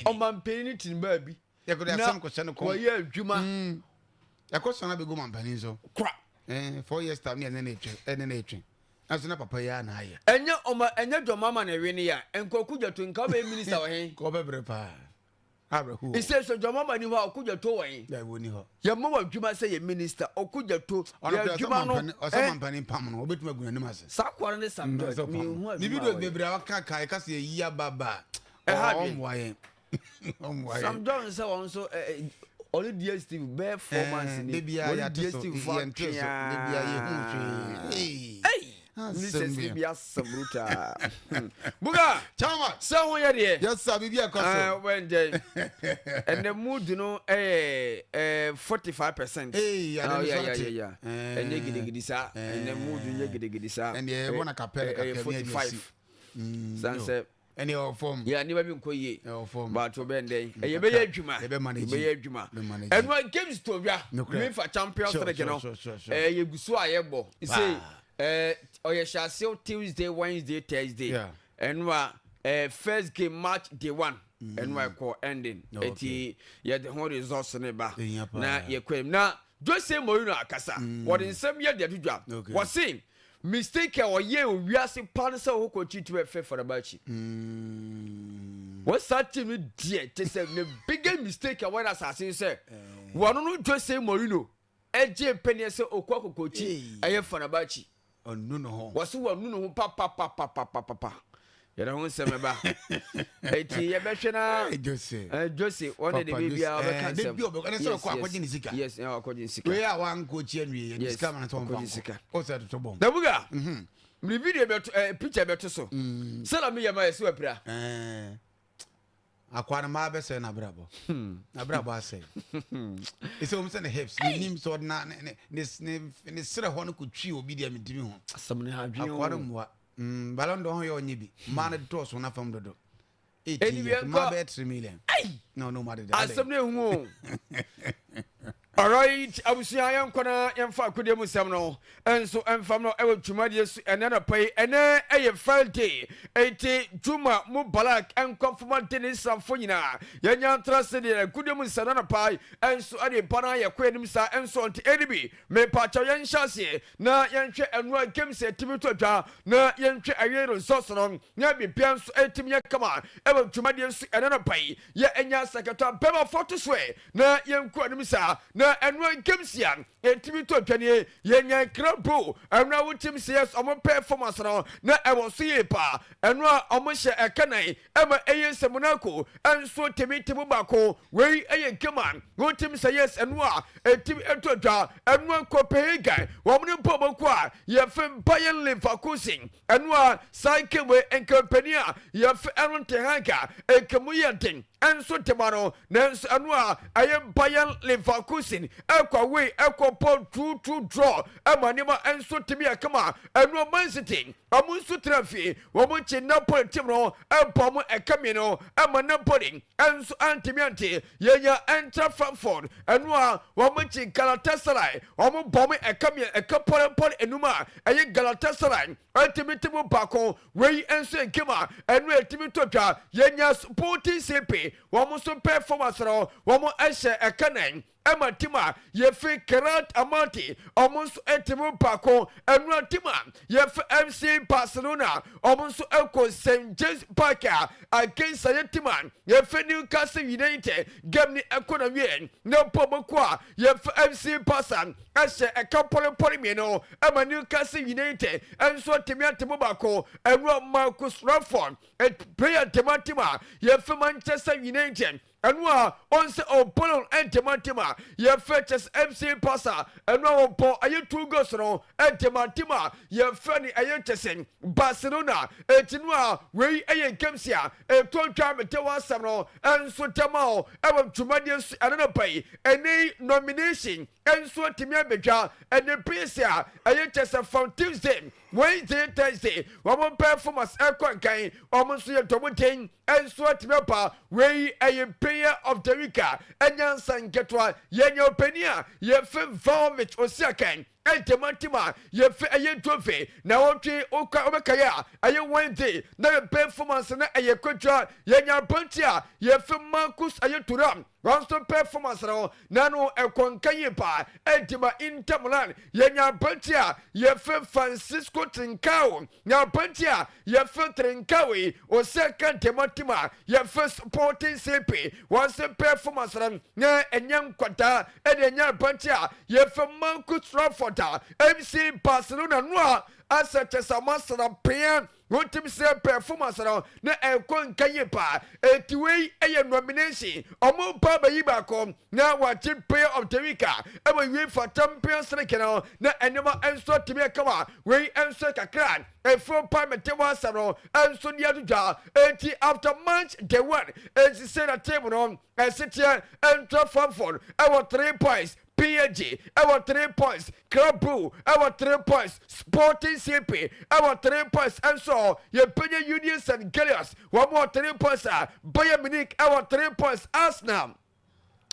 o mampeni ni tinba bi yakoda asam ko se no ko ye adwuma yakoso na be go mampeni so kwa 4 years time ne etwe aso na papa ya na aye enya dwomama na we ne ya enkokuja to nka be minister wo hen ko be bre pa abrahu ise so dwomama ni ho okuja to wo hen ya woni ho ya mo wa dwuma se ye minister okuja to ya dwuma no osama mpani pam no obetuma gu nanim ase sakwara ne sam do mi hu ni video be bre aka kai ka se yi baba omwaye sam don se won so only DSTV be 4 months ni only DSTV for Mrs. Libya Sabruta. Buga, Chama, so when you're yes, sir, Bibia Costa. When day and the mood, you know, 45%. Hey, yeah. And you get this, and the mood, you get this, and you want a capella 45. Sunset. Any form, yeah, never been quay form, but to bend day. And you be Juma, and when games to ya, you for champions, you know, you go so I ebo. You say, or you shall see Tuesday, Wednesday, Thursday, and first game match day 1, and we call ending. Eti ya the whole results in ba. Na ye kwem na just say Morino akasa. What in some year they do job. Was saying mistake or ye we are see pansa who could cheat to for the bachi. What's that to me dear? To say the biggest mistake when assassin say one no just say Morino. Eje penny say okwa kochi aye for the bachi. Oh no. What's one no papa. You don't want some about it. You better now. Josie, one of the baby are cancer. Yes, according to we are one coach and we yes, come and talk about Sika. Also, the trouble. The Buga, the video about picture better so. Sell me my sweater. Akwana mabe se na brabo. Na brabo ase. It's almost in the hips. Nim so na ne sere ho no kutwi obi dia medimi ho. Asam ne ha dwen. Akwana mwa. Ballon d'Or yo nyi bi. Man de to so na fam dodo. 80 mabe 3 million. No matter that. Asam ne hu. All right, abusia yan kona yan fa kode mu sam no enso enfam no ewe twumade su ene na pai ene eye Friday ete juma mu balak enkonfoma de samfo nyina yanya Thursaday kode mu sana na pai enso ade pana ye kwenim sa enso nti edibi me pa cha yan hyase na yan hwe enu akem se timi to dwa na yan hwe ayero soso no na bi pianso etimi ye kama ewe twumade su ene na pai ye enya sakato bema photo swe na yan kwenim sa na enwa kemsian etimi to twane yenya krabo enwa wutim CS omo performance no na ewo so ye pa enwa omo hye ekanai ema eye semunako enso temi bako wei eye keman wutim CS enwa etimi etodwa enwa kopega womne poboko a ye fem Bayern Leverkusen enwa saikewe enkampania ye fe enronte hanka ekemuyenten enso temano nenso enwa aye Bayern Leverkusen ekwa we ekwa pon true draw emanima enso timi akama enu Man City amunso trafi wo mo chi Napoli team no empom ekame no ema Napoli enso antimi ante yenya enter Frankfurt enu a wo mo chi Galatasaray wo mo bom ekame ekapon enuma eye Galatasaray antimi timo bako we enso ekema enu etimi totwa yenya Sporting CP wo mo so performance no wo mo ehye ekanan ɛma tim a yɛfi Kerat Amati ɔmo nso ɛtemu paako ɛnura tim a yɛfi MC Barcelona ɔmo nso ɛkɔ St James Park against ayɛ tim a yɛfi Newcastle United game ni ɛkɔ na wie na mpo bɔkɔ a yɛfi MC Barca ɛhyɛ ɛka pɔrepɔre mmienu ɛma Newcastle United ɛnso atemu baako ɛnura Marcus Rashford player tematim a yɛfi Manchester United ɛnu a ɔnsɛ ɔpɔlɔn ɛntɛmatim a yɛfɛ kyɛs MC Barca ɛnu a ɔpɔ ɛyɛ 2 goals no ɛntɛmatim a yɛfɛ ni ɛyɛ kyɛsɛn Barcelona ɛtinu a wei ɛyɛ games a ɛtɔ twa mɛtɛwɔ asɛm no ɛnso tɛma o ɛwɔ dwumadie so ɛnana pɛyi ɛne nomination ɛnso tɛmi abɛdwa ɛne place a ɛyɛ kyɛsɛn from Tuesday Wednesday Thursday wɔn performance ɛkɔ nkan wɔn nso yɛ tɔmɔten ɛnso tɛmi apa wei ɛyɛ player of the week ɛnyansa nkɛtoa yɛnyɛ ɔpɛni a yɛfɛ Vlahovic Osiakan ɛntɛmatim a yɛfɛ ɛyɛ trophy na wɔtwe ɔbɛkaya a ɛyɛ Wednesday na yɛ performance na ɛyɛ kɔtwa yɛnyɛ abɔnti a yɛfɛ Marcus ɛyɛ Thuram wɔn nso performance no nano ɛkɔnka yie paa ɛntima Inter Milan yɛnyɛ abɔnti a yɛfɛ Francisco Trincao nyɛ abɔnti a yɛfɛ Trincao Osiakan ntɛmatim a yɛfɛ Sporting CP wɔn nso performance no na ɛnyɛ nkwata ɛna ɛnyɛ abɔnti a yɛfɛ Marcus Rashford MC Barcelona no a asa kyesama sana pɛn wotim sɛ performance no na ɛkɔ nka yie paa etiwei ɛyɛ nomination ɔmo pa bayi baako na wɔakye player of the week ɛwɔ UEFA Champions League no na ɛnɛma ɛnso tumi ɛkama wei ɛnso kakra ɛfo pa mɛtɛwɔ asɛm no ɛnso ne adodwa eti after match day 1 ɛsisɛ na table no ɛsitiɛ ɛntɔ Frankfurt ɛwɔ 3 points PSG ɛwɔ 3 points Club Brugge ɛwɔ 3 points Sporting CP ɛwɔ 3 points ɛnso yɛpɛnyɛ Union St Gilloise wɔn wɔ 3 points Bayern Munich ɛwɔ 3 points Arsenal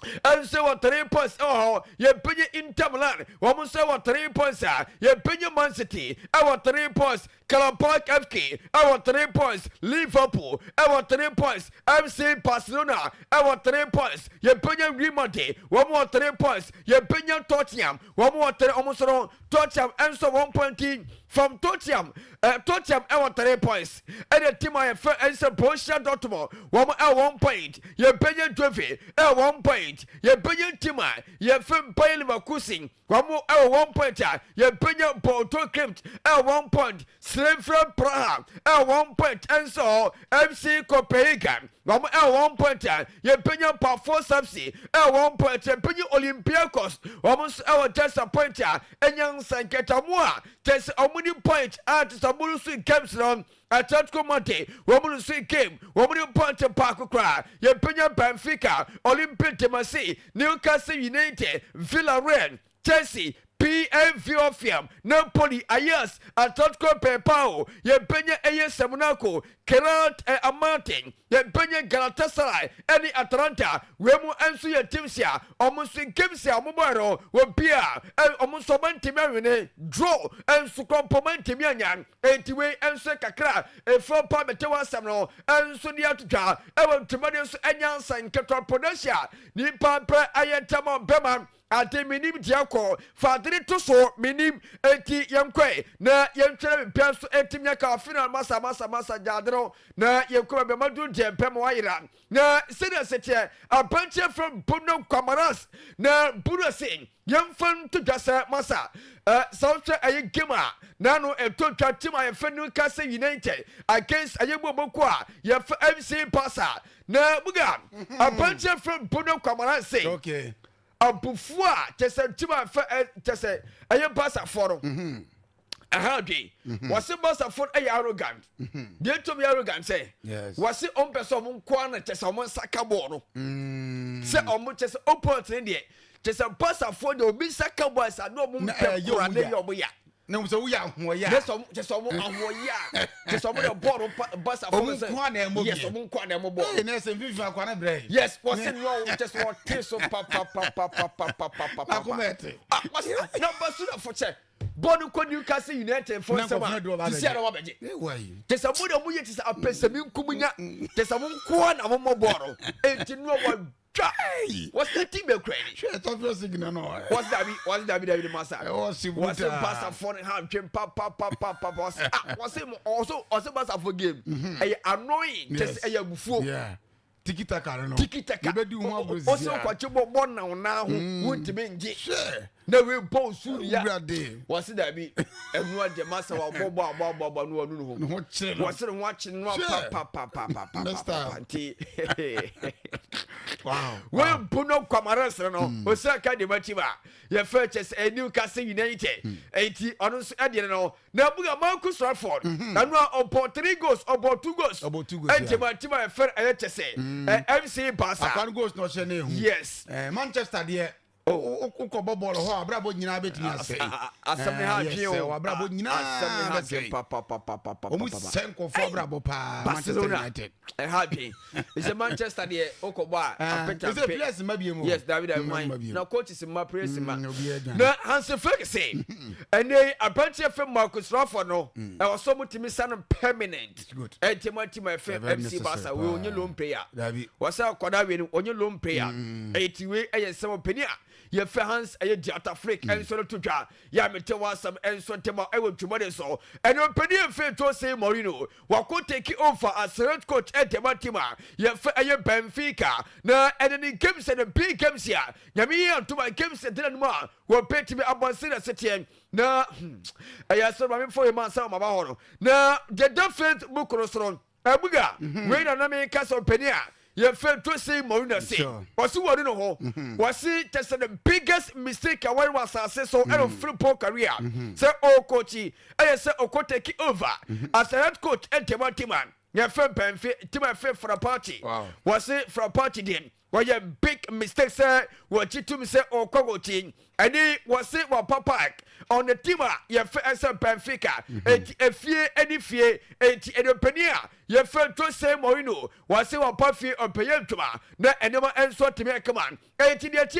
ɛnso wɔ 3 points ɛwɔ hɔ yɛpɛnyɛ Inter Milan wɔn nso wɔ 3 points yɛpɛnyɛ Man City ɛwɔ 3 points Karabakh FK ɛwɔ 3 points Liverpool ɛwɔ 3 points FC Barcelona ɛwɔ 3 points yɛpɛnyɛ Real Madrid wɔn wɔ 3 points yɛpɛnyɛ Tottenham wɔn wɔ 3 wɔn nso no Tottenham ɛnso 1 point from Tottenham Tottenham ɛwɔ 3 points ɛna team a yɛfɛ ɛnso Borussia Dortmund wɔn ɛwɔ 1 point yɛpɛnyɛ Juve ɛwɔ 1 point yɛpɛnyɛ team a yɛfɛ Bayer Leverkusen wɔn ɛwɔ 1 point yɛpɛnyɛ Porto Klimt ɛwɔ 1 point Slavia Praha ɛwɔ 1 point ɛnso FC Copenhagen wɔn ɛwɔ 1 point yɛpɛnyɛ Pafos FC ɛwɔ 1 point yɛpɛnyɛ Olympiacos wɔn nso ɛwɔ just a point ɛnyɛ nsankɛtamu a tɛsɛ ɔmo ni point a tɛsɛ ɔmo nso games no Atletico Madrid wɔn nso game wɔn ni point paako koraa yɛpɛnyɛ Benfica Olympique de Marseille Newcastle United Villarreal Chelsea PSV Eindhoven Napoli Ajax Atletico Bilbao yɛpɛnyɛ AS Monaco Kerat Amati yɛpɛnyɛ Galatasaray ɛne Atalanta wɔn nso yɛ teams a ɔmo nso games a ɔmo bɔ no wɔ bia ɔmo nso ɔmo ntumi awene draw nso kɔmpɔmɔ ntumi anya etiwe nso kakra efo pa mɛtɛwɔ asɛm no nso ne atotwa ɛwɔ ntoma de nso anya nsa nketɔ Podosia nipa pɛ ayɛ ntɛmɔ bɛma ade minim diakɔ fadere to so minim eti yɛnkɔe na yɛntwɛrɛ mpia nso etim nyɛ ka final masa gyadero na yɛnkɔ bɛ madu deɛ mpɛ ma wayera na sɛdeɛ sɛkyɛ apankyɛ from Bruno Quamaras na Bruno se yɛmfa nto dwa sɛ masa sɛ wohwɛ ɛyɛ game a nano ɛtɔ twa team a yɛfɛ Newcastle United against ɛyɛ bɔbɔko a yɛfɛ FC Barca na buga apankyɛ from Bruno Quamaras se okay abufu a kyesɛ tima fɛ kyesɛ ɛyɛ Barca no ahadwe wase Barca for ɛyɛ arrogant deɛ to be arrogant sɛ wase ɔmpɛ sɛ ɔmo nkoa na kyesɛ ɔmo saka bɔɔl no sɛ ɔmo kyesɛ opponent ne deɛ kyesɛ Barca for deɛ obi saka bɔɔl sa na ɔmo mpɛ kura ne yɛ ɔmo ya na muso wo ya ahoya kyesɛ ɔmo ahoya kyesɛ ɔmo de bɔɔl Barca for sɛ yes ɔmo nkoa na ɛmo bɔɔl na sɛ mfifi akwa na brɛ yes wase no kyesɛ wɔte so pa akomete na basu na foche bonu ko Newcastle United for sama ti sia na wabeje tesa mo de mo ye tesa apesami nkumunya tesa mo nko na mo boro enti no wa What's the team be crazy? Shit, of your signal no. What's that master? What's the passer for him jump papa what's him also passer for game. Annoying just a buffo. Yeah. Tiki taka no. Tiki taka. You do one was also kwache bo now won't be nje. Sure. Na we bo su ya. What's that be? Everyone the master wa bo no. What's it watching no papa. Wow. We puno kwamaras no. Osaka de machiba. Your purchase a Newcastle United. 80 on Eddie no. Na buga Marcus Rashford. And no about 3 goals, about 2 goals. And Tima fair FC Barca. I can't go no shene. Yes. Manchester there. Uko ball ho abrabo nyina betimi asai. Asame ha dwen o abrabo nyina asame ha papa. Omu senko fo abrabo pa Manchester United. Happy. It's a Manchester there okoba apeta. It's a place mabiem. Yes, David Amai. Now coach is my praise man. Na Hans Ferguson. And they apparently from Marcus Rashford no. I was so much misan permanent. Good. And Tima FC Barca we only loan player. Was our kwada we only loan player. 80 we e some penny. Ye fans a diata freak and so to twa ya mete wasam and so tema e wo twumade so and opedi fe to say Mourinho wa ko take over as head coach at Tematima ye fa a Benfica na and in games and big games here nyame to my games and then more wo pet me abonsina setien na aya so ma me for man sa ma ba ho na the different bukrosoron abuga we na me cast openia you felt to say Mourinho say. Was you want to know? Was he just the biggest mistake I was so out of football career? Say, oh, coachy, I said, oh, coach take over as a head coach and Tematima. Your friend Benfica, Tima for a party. Was it for a party then? Why your big mistake, sir? What you to me say, oh, coaching, and he was it for Papa on the team. Your friend Benfica, a fear, any fear, a penia. Your friend to say Mourinho was it for Puffy or Payentuma. No, and never answer to me a command. 18 years,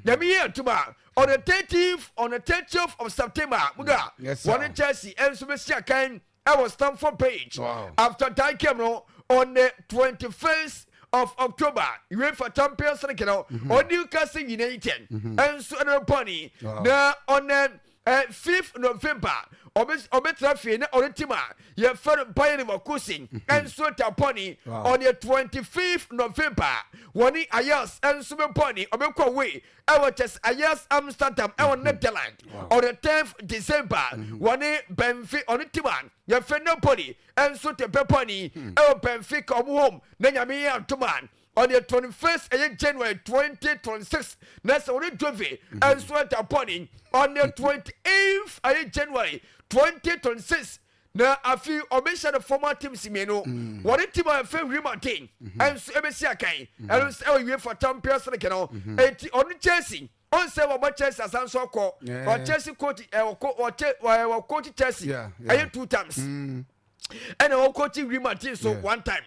Yamia Tuma. On the 30th of September, Muga, one in Chelsea, and Sumesia came. I was Stamford page. After that came on the 21st of October, UEFA Champions League on Newcastle United and so on Pony. Now on the 5th November, Obetrafi on the team, you found Bayern Leverkusen and so Pony on the 25th November. One Ayas and Super Pony, Obeko way. I was just Ayas Amsterdam, our Netherlands on the 10th December. One Benfica on the team. You found Napoli and so Peponi, our Benfica home. Then you mean to man. On the 21st January 2026, that's on the Dovey and sweat upon him. On the 28th January 2026, now a few omission of former team Simeno. What a team I feel remarking and Sebesiakai and so for Champions League on the Chelsea. On several matches as I'm so called or Chelsea coach or coach Chelsea. I 2 times. And our coaching remarking so one time.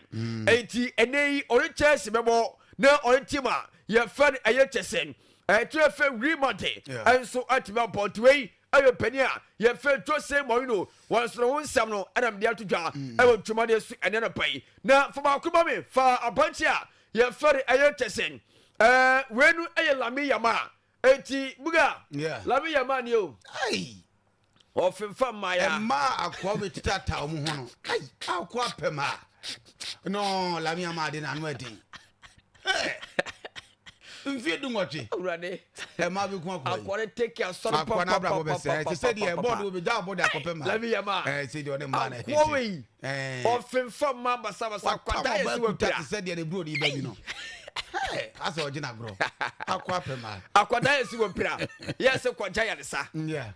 80 and they on the Chelsea member now on the team. You found a Chelsea. I to remarking and so at my point way. Ayo penia ye fe to say Mourinho once no nsam no and am there to dwa I will tomorrow and then pay na for ma kuma me for abantia ye fe ayo tesen wenu aye lami yama eti buga lami yama ni o ai ofemfa maya ma akwa betata omu ho no ai akwa pema no lami yama de na no edi Mfie dungochi urade e ma be ku akwa akwa take your son papa akwa na bra bo be say ti say the board we be da board akopema lami yama say the one man akwa we ofemfa ma basa akwa da yesi we ti say the bro di baby no as original bro akwa pema akwada yesi wo pira yes kwanja ya nsa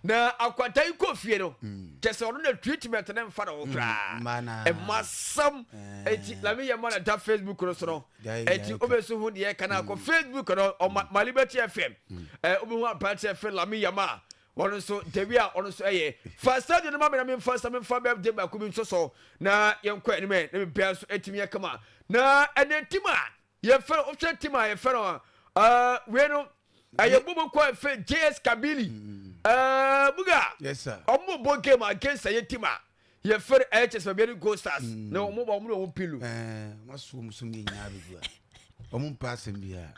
na akwada iko fie no tese ono na treatment na mfa na wo kra e masam eti la me yama na da Facebook no so no eti obeso hu de kana ko Facebook no Malibeti FM obi hu apart FM la me yama wono so debia ono so eye first time no ma me first time fa be ba ko bi so na yenkwa ni me na bia so etimi yakama na enetima ye fero option team ye fero we no aye bubu ko fe JS Kabili buga yes sir omo bo game against aye team ye fero HS be go stars na omo bo mo pilu maso musumi nya be bua omo pass mbia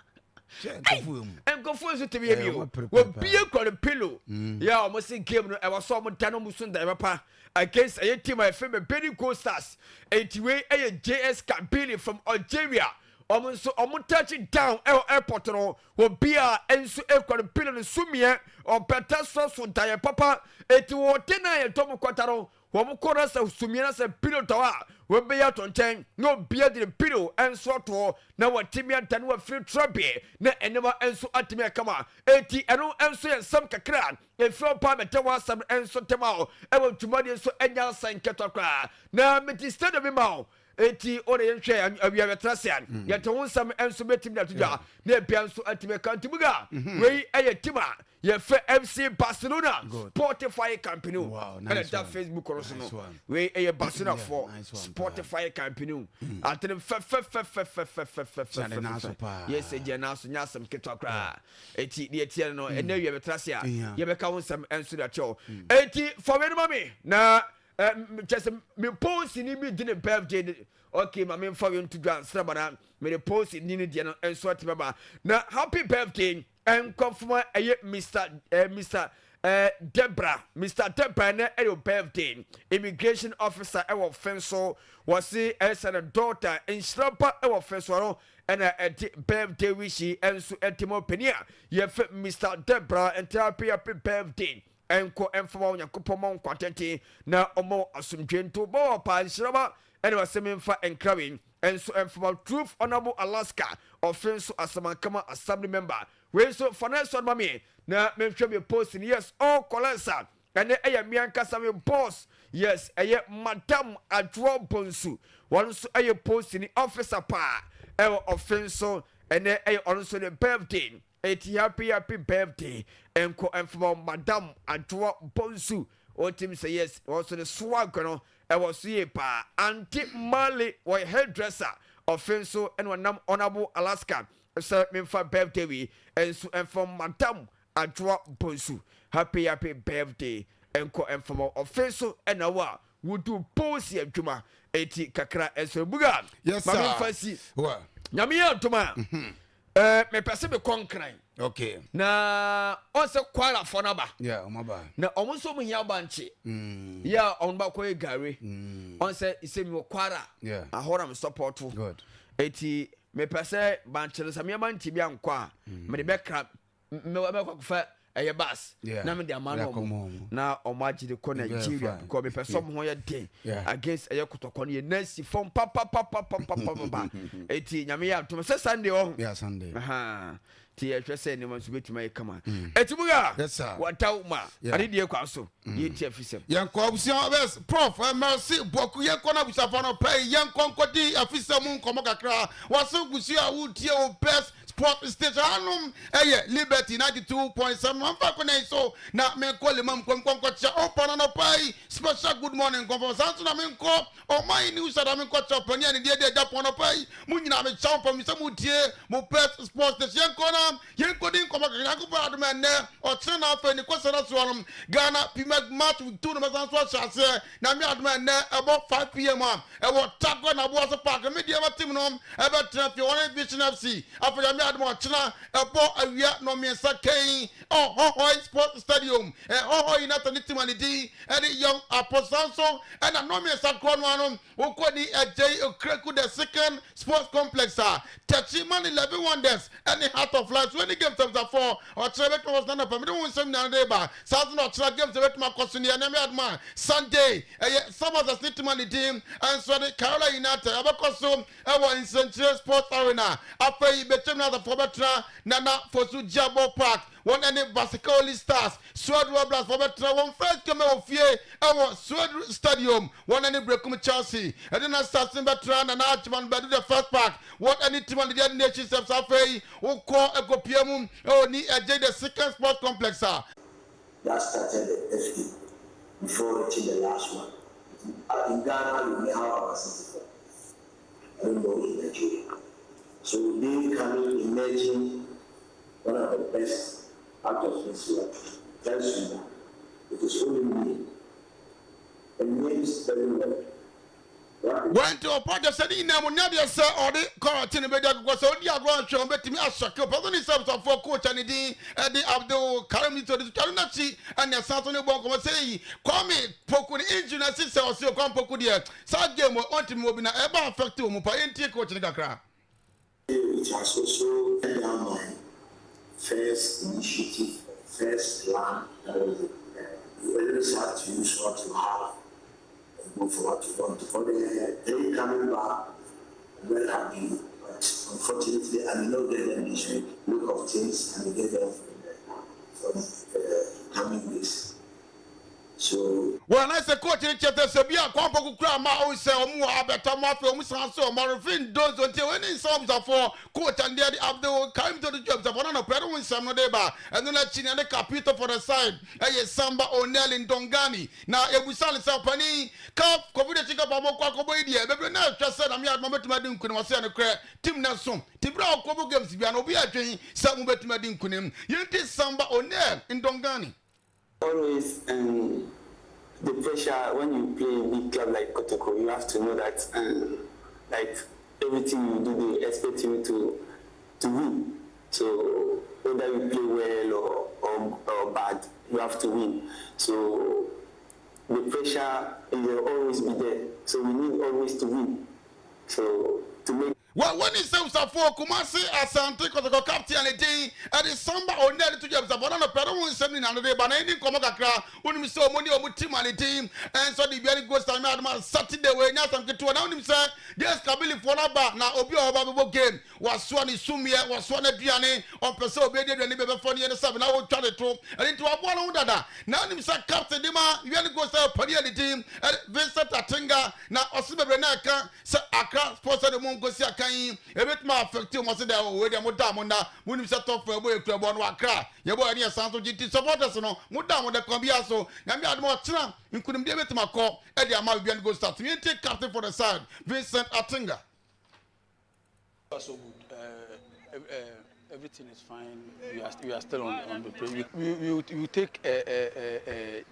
nkɔfo nso tɛmi yɛ bi o wɔbie kɔre pilo yɛ ɔmo se game no ɛwɔ so ɔmo da no mu so ndɛmɛ pa against ɛyɛ team a yɛfɛ mɛ Benny Coast Stars eti wei ɛyɛ JS Kabili from Algeria ɔmo nso ɔmo touch down ɛwɔ airport no wɔbie a ɛnso ɛkɔre pilo no sumiɛ ɔpɛtɛ so ndɛmɛ papa eti wɔte na yɛ tɔmo kɔta no wɔn kɔ na sɛ sumiɛ na sɛ pilo tɔ a wɔbɛyɛ atɔ nkyɛn na obia de pilo ɛnso atɔ na wɔtumi ata no wɔfiri trɔbe na ɛnɛma ɛnso atumi akama eti ɛno ɛnso yɛ nsɛm kakra efiri ɔpa mɛtɛ wɔ asɛm ɛnso tɛm a ɛwɔ dwumadie nso ɛnya asɛn kɛtɔ koraa na meti stadium bi ma o eti o de yɛhwɛ awia bɛtrasian yɛte ho nsɛm ɛnso bɛtumi na atodwa na ebia nso atumi kanti buga wei ɛyɛ team a yɛfɛ FC Barcelona Spotify company ɛna da Facebook kɔrɔ so no wei ɛyɛ Barcelona for Spotify company atene fɛfɛfɛfɛfɛfɛfɛfɛ yɛsɛ gye na so nya asɛm ketewa koraa eti deɛ tie no ɛna awia bɛtrasian yɛbɛka ho nsɛm ɛnso da kyɛw eti for me no mami na just me post ni mi di ne birthday okay ma me fa we to dwan sra me the post ni ne die no enso atibaba na happy birthday and confirm Mr. Debra na your birthday immigration officer ewo fenso wasi esa daughter in Shrapa ewo fenso no and a birthday wishi enso etimo penia ye Mr. Debra and happy birthday enko emfama Onyankopon mo kwatete na omo asomdwento bo pa Shrapa and wasememfa enkrawin enso emfama Truth Honorable Alaska offense asamankama assembly member we so finance on mami na menhwe me post yes all kolensa and eya miankasa me boss yes eye madam adwo bonsu one so eye post ni officer pa e offense and eye on so the birthday happy birthday enko enfo madam adwo bonsu o team say yes also the swag no e was ye pa anti mali or hairdresser offense and one honorable Alaska so me for birthday we and from madam adwa bonsu happy birthday enko enfo offense and awa would do post adwuma eti kakra eso buga yes sir mami fasi wa nyame atuma me pese be konkran okay na on se kwala for na ba yeah o ma ba na omo so mu hia banche yeah on ba ko gare on se isemi kwara yeah ahora me support good eti me pese banche sa me banche bia nkwa me de be kra me kwa fa eye bus na me de amano na omaji de ko Nigeria because me pese mo ye den against eye KOTOKO ne nasi form pa eti nyame ya to se Sunday o yeah Sunday ti e hwese ne man so betima e kama etibuga yes sir watauma ade de kwa so ye ti afisem yanko abusia bes prof merci beaucoup yanko na busia fa no pay yanko nkodi afisem nkomo kakra waso busia wo tie o best sport station anum Liberty 92.7 amfa ko nei so na me ko le mam ko cha open no pay special good morning conference na me ko o my news da me ko cha pani ani de Japan no pay mu nyina me cha pam se mu tie mo best sport station yanko na yanko din ko kakra ko ba do me ne o tre na afa ni ko se na so anum Ghana Premier match with two numbers and so chance na me aduma ne about 5 p.m. e wo tago na bo so park me dia team no e be tre fi one Vision FC after me aduma chena e bo awia no me sakai Sport Stadium in that team and the young Aposanso and a no me sakro no anu wo ko ni ej okreku the second sports complex Tachiman 11 wonders and the heart of life when the game times are 4 or trebe to was nana pa me don sem na deba southern or tra games bet ma kosuni na me adma Sunday some of the city man the team and so the Carolina United abakoso in Central Sports Arena after BECHEM na the forbetra nana fosu Jabo Park one any Basicoli Stars Sword Roblers forbetra one first game of fear Sword Stadium one any Brekum Chelsea and then Stars betra nana Achman bedu the first park what any team on the nation steps afei who call a gopiamu ni ej the second sport complex that started the FA before reaching the last one. In Ghana, we may have our system. I don't know in Nigeria. So they can imagine one of the best out of this world. Tells you that it is only me. And names very well. Went to a project said in Namunia, sir, or the quarantine was only a ground show, but to me, a shock of other subs of for coach and the Abdul Karamito, the Karunachi, and the Saturday Bongo was saying, call me Poku engine assistant or so come Pokudia. Sad game or Antimobina ever affect to Mupainti coach in the crowd. It has also down my first initiative, first plan. You always have to use what you have. Go for what you want. For the day coming back, well happy, but unfortunately, I may not get them this week. Look of things and get them from coming weeks. So, well, I said, coach, in chapter Sabia, Quampo Grandma always say, more about Tomato, Musanso, Marvin, those until any songs are for coach and daddy Abdul came to the jobs of one of Pedro in Samadeba, and then a China Capito for the side, a Samba O'Neill in Dongani. Now, if we sell Sapani, Cup, Covid Chica Pamoko, but now just said, I'm here, Moment to Madin Kun was a crack, Tim Nelson, Tibra Kobo Games, Biano Biaji, some bet to Madin Kunim, you did Samba O'Neill in Dongani. Always the pressure when you play a big club like KOTOKO, you have to know that like everything you do, they expect you to win. So whether you play well or bad, you have to win. So the pressure will always be there. So we need always to win. So to make. Well, when he says for Kumasi, ASANTE, KOTOKO captain, and the Samba or Nelly to Jobs, but on a pedal 7 under the banana, Komaka, when we saw money or team and the team, and so the very good time out Saturday way, now some get to announce himself, yes, Kabili for Naba, now Obio Babu game, was Swanee Sumia, was Swanee Diane, on Peso, Baby, and Liber Funny and 7 hour try to and into a one on that. Now himself captain, Dima, you really go to the team, and Vincent Atinga, now Osibe Renaka, Sir Accra, Sports of the Mongosia. A bit more effective was there with a Mudamona, when you set off for a way to a one crack. Your boy near Santo GT supporters, no, Mudam the Combiaso, and we had more time. You couldn't be able to my call, Eddie Amabian go start. You take captain for the side, Vincent Atinga. So good. Everything is fine. We are still on the play. We take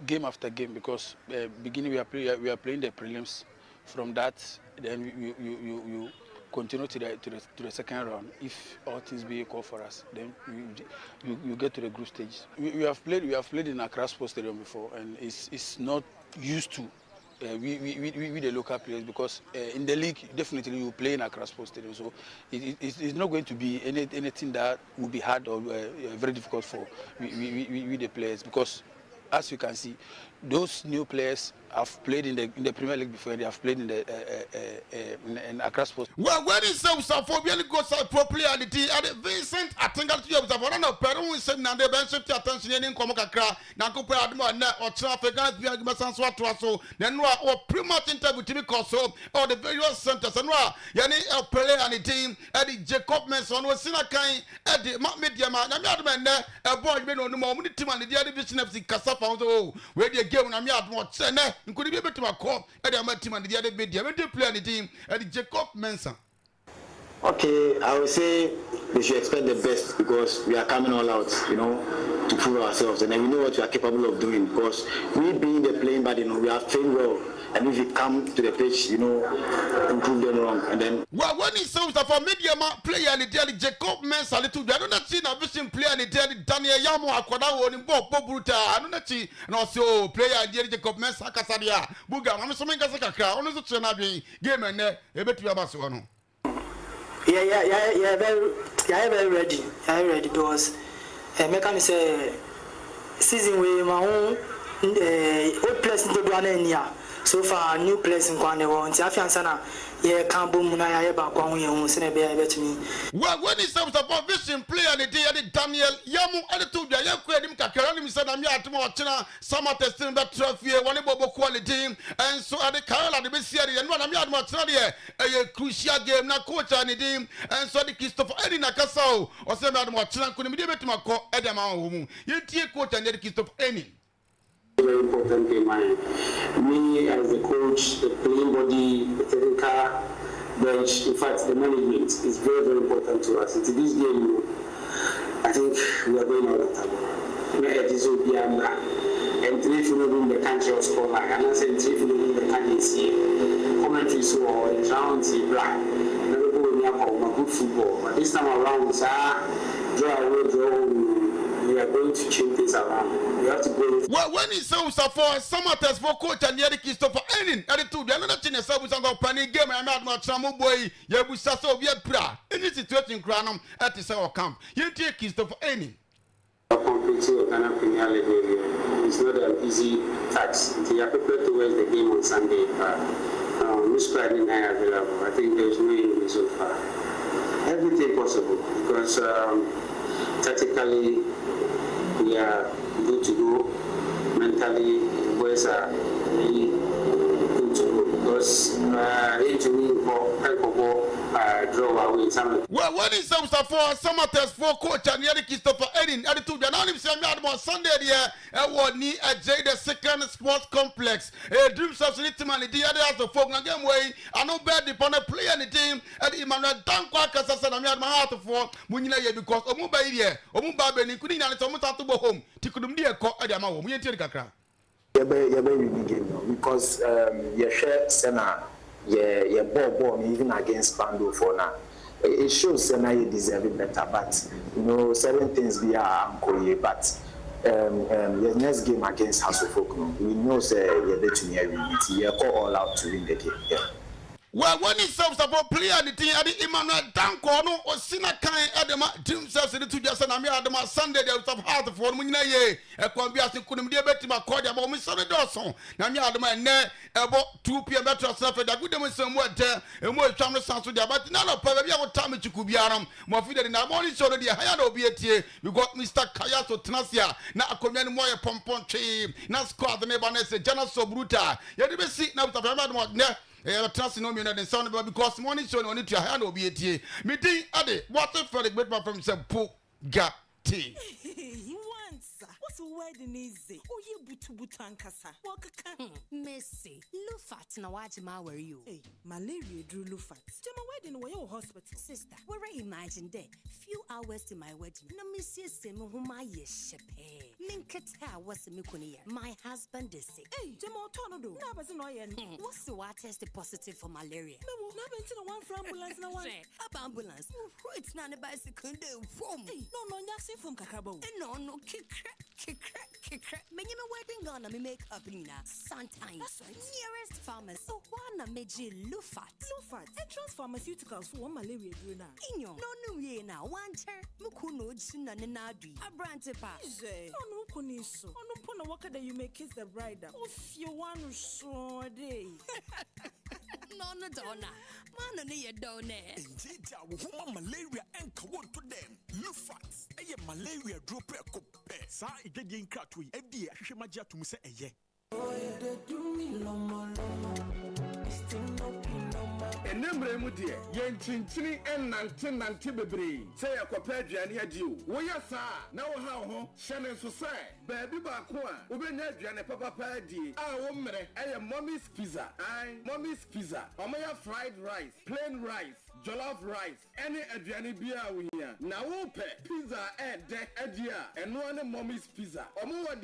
game after game because beginning we are playing the prelims. From that, then you continue to the second round. If all things be equal for us, then you get to the group stage. We have played in Accra Sports Stadium before, and it's not used to. We the local players because in the league definitely you play in Accra Sports Stadium, so it's not going to be anything that will be hard or very difficult for we the players because as you can see, those new players have played in the Premier League before. They have played in the in Accra Sports. Well, when is so for really good propriety and Vincent Atinga to yourself, one of Peru is saying now the bench of attention in Komaka, Nanko Admo or traffic as we are so then or pretty much interview to because so or the various centers and Yani a player and the team Eddie Jacob Manson was Sinakai Eddie Media man. I'm not man there a boy been on the moment team and the other division of the Casafa where they gave I'm not more could be able to call Eddie team and the other media when they play on the team Eddie Jacob Manson. Okay, I would say they should expect the best because we are coming all out, to prove ourselves, and then we know what we are capable of doing because we being the playing body, we have trained well, and if we come to the pitch, improve them wrong, and then. Well, when he says that for media player, and the Jacob Mensah, I don't see a vision player, and the Daniel Yamo, Aquadao, and Bob Bruta, I don't see, and also player, and Jacob Mensah, Casadia, Buga, I'm assuming Casaka, on the Tsunami game, and a bit of Abasuano. Yeah, very ready. I'm ready because I say season with my own old place in the Guanania. So far, new place in Guanania. Tiafiansana, can't boom. I have about one year on Senegal to me. Well, when he says about vision player, and the Daniel Yamu, and the two, I have created him. Kakarani said, I'm here tomorrow. Summer testing that trophy, one of quality, and so at the Carla, the Messiah, and one of them a crucial game, now coach and the team, and so the Christopher Eddie Nakasao, or some other China couldn't be able to call Edama. You take coach and the Christopher Eddie. Very important game, me as the coach, the playing body, the technical bench, in fact, the management is very, very important to us. Into this game, I think we are going out of time. And three for the country of Scotland, and I said three for the country. Come countries who are in round black. Never go in for good football. But this time around, we are going to change this around. We have to go. Well, when he sounds for some test for coach and Yeri Christopher Enin, and two, another thing is always on planning game. I'm not much some boy, Yabusa, so we are pra. In this situation, Granum at the our camp. You take Christopher Enin. Competing with Ghana Premier League, it's not an easy task. They are prepared towards the game on Sunday. Miss Friday night available. I think there is no enemy so far. Everything possible because tactically we are good to go. Mentally, boys are really good to go because to me for draw away some. Well, when is some stuff for some test for coach and Yeri Christopher Enin, and two, the anonymous on Sunday here, and ni a J the second sports complex. A dream substitute man, the other has a phone again way. I know bad upon a player in the team, and Emmanuel Dankwa Casasa, I'm my heart for Munina because Omuba here, Omuba Benin, couldn't to go home. Tikudum dear court at Yamaha, we ain't Kakra. Because you share Senna. Yeah, ball even against Bando for now. It shows Senna you deserve it better, but you know certain things be uncle. But the next game against Hasselhoff, we know say you're better to win it. You go all out to win the game. Yeah. Well, when he serves about player, the thing at the Emmanuel Danko or Sina Kai Adama, Jim says the two just and Adama Sunday, they have heart for Munaye, a Combias couldn't be a better Macodia, but Miss Sonny Dawson. Now, Adama and about 2 p.m. better suffer that we don't somewhere there and more Chamber Sounds with but none of probably our time to Kubiaram, more feeder in our morning show, the higher OBT. We got Mr. Kayato Tanasia, now a command more pompon tree, not squad the neighbor, Jana Sobruta. You didn't see now the Ramad. Trust no me na the sound because money show on it your hand will be a meeting ade what for the great man from some po gati. What's the wedding easy? Oh, you butankasa. Walk Messi. Lufat na wajima were you? Hey, malaria drew Lufat. Jama wedding were your hospital. Sister, where I imagine that few hours to my wedding. Na Mrs. Semu huma yeshepe. Minkata was a my husband is sick. Hey, Jama Tonodo. What's the water tested positive for malaria? No, one for ambulance na one. Up ambulance. It's not a bicycle. Hey, no, nothing from Kakabo. No, kick. When you wedding gonna me make up Nina. Sometimes that's right. Nearest pharmacy. So one meji Lufat. Entrance pharmaceuticals for one malaria druna. Inyo. No ye now. One chair. Mukuno jina nenadi. A brand pa. No kuniso. No pona waka that you make kiss the bride. If you want to show day. No donna. Man ne ye donne. Injita wo malaria and kawon to them. Lufat. Eye malaria drop a sa igege nkratwe edi ahwemagia tum se eye enemre mu de yenchinchini nante bebre se yakopa aduane adi o wo ya sa na wo ha ho hyene so se baabi ba ko a obenya aduane papa adi a wo mmere eye mommy's pizza mommy's pizza omoya fried rice plain rice jollof rice any aduane bia wo hia na wo pe pizza adia eno ane mommy's pizza omo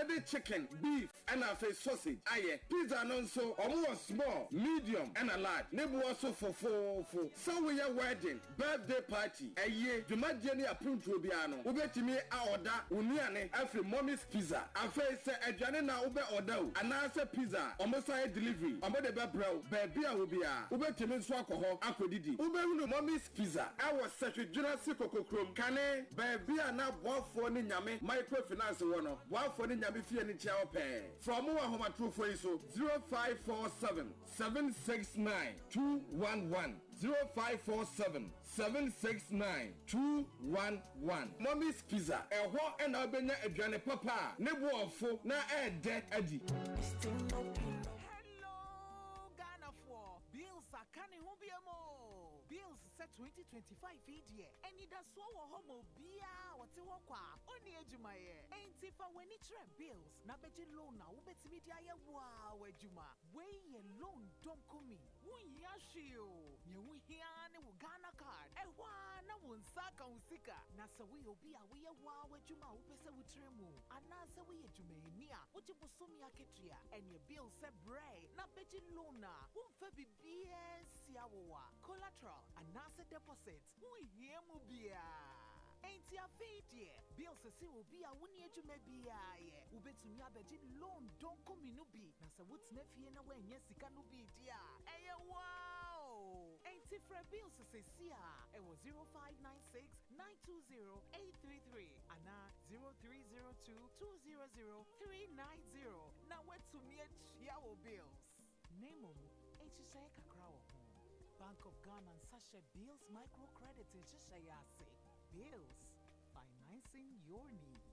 de chicken beef and a sausage aye pizza no so omo small medium and a large ne bo so fofo so we are wedding birthday party aye dwumadie ne apronto bia no wo betimi a order unuane afre mommy's pizza afa se aduane na wo be order o anasa pizza omo so delivery omo de be brow ba bia wo bia wo betimi nso akoho akodidi ubehunu mommy's pizza awo setwe Jurassic kokokrom kane ba bia na boafo ni nyame microfinance wono boafo ni nyame fie ni chia ope from wa homa true for so 0547 769 211 0547 769 211 Mommy's Pizza eho and obenya aduane papa ne boafo na ede adi. Bills set 2025 video. Any da so wo homo bia wote wo kwa oni ejuma ye. Enti fa weni tre bills na beji loan na wo betimi dia ye wa ejuma. We ye loan don komi. Wo hia hweo. Ye wo hia ne wo Ghana card. Ehwa na Saka Usika, Nasa we obi a we a wa wajuma upesa utremu, Anasa we jumenia, Uchibusumia ketria, and your bill said bray, na beji luna, Febi siawa, collateral, Anasa deposits, we hear mubia. Ain't ya feed Bill says will be a winnie to maybe I ubet to me abeji loan don't come in ubi. Nasa what's nephew and away, yes, he can be dear. Hey, wow! Ain't it for bills to say, see, it was 0596 920 833 and now 0302 200 390. Now, what's to me at Chiao bills? Name them, HSA Kakraw. Bank of Ghana and Sasha Bills Microcredit is just say Bills, financing your needs.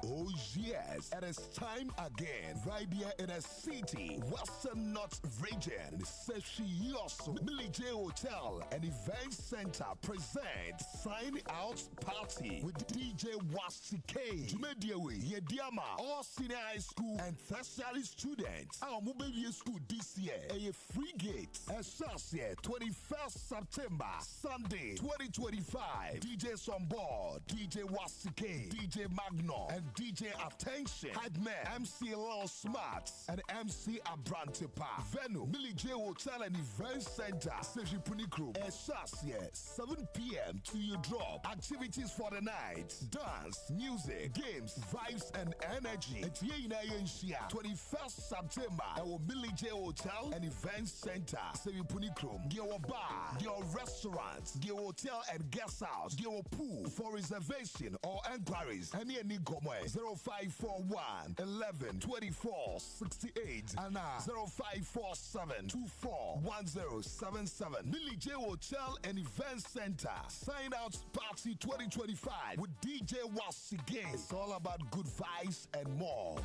Oh yes, it is time again right here in a city, Western North region. Sefshioso Millie Hotel and Event Center presents Sign Out Party with DJ Wasike. Jumediawe, Yediama, all senior high school and tertiary students. Our mobile school this year, a free gate. Associate 21st September, Sunday 2025. DJs on board, DJ Wasike, DJ Magno, and DJ Attention, Headman, MC Lil Smarts, and MC Abrantepa. Venue, Millie J Hotel and Event Center, Seji Punikru. Associate 7 p.m. to your drop. Activities for the night, dance, music, games, vibes, and energy. It's 21st September, our Millie J Hotel and Event Center, Seji Punikru. Your bar, your restaurant, your hotel and guest house, your pool. For reservation or enquiries, any Gomwe 0541 11 24 68 and 0547 24 1077. Millie J Hotel and Event Center. Sign out party 2025 with DJ Wasige. It's all about good vibes and more.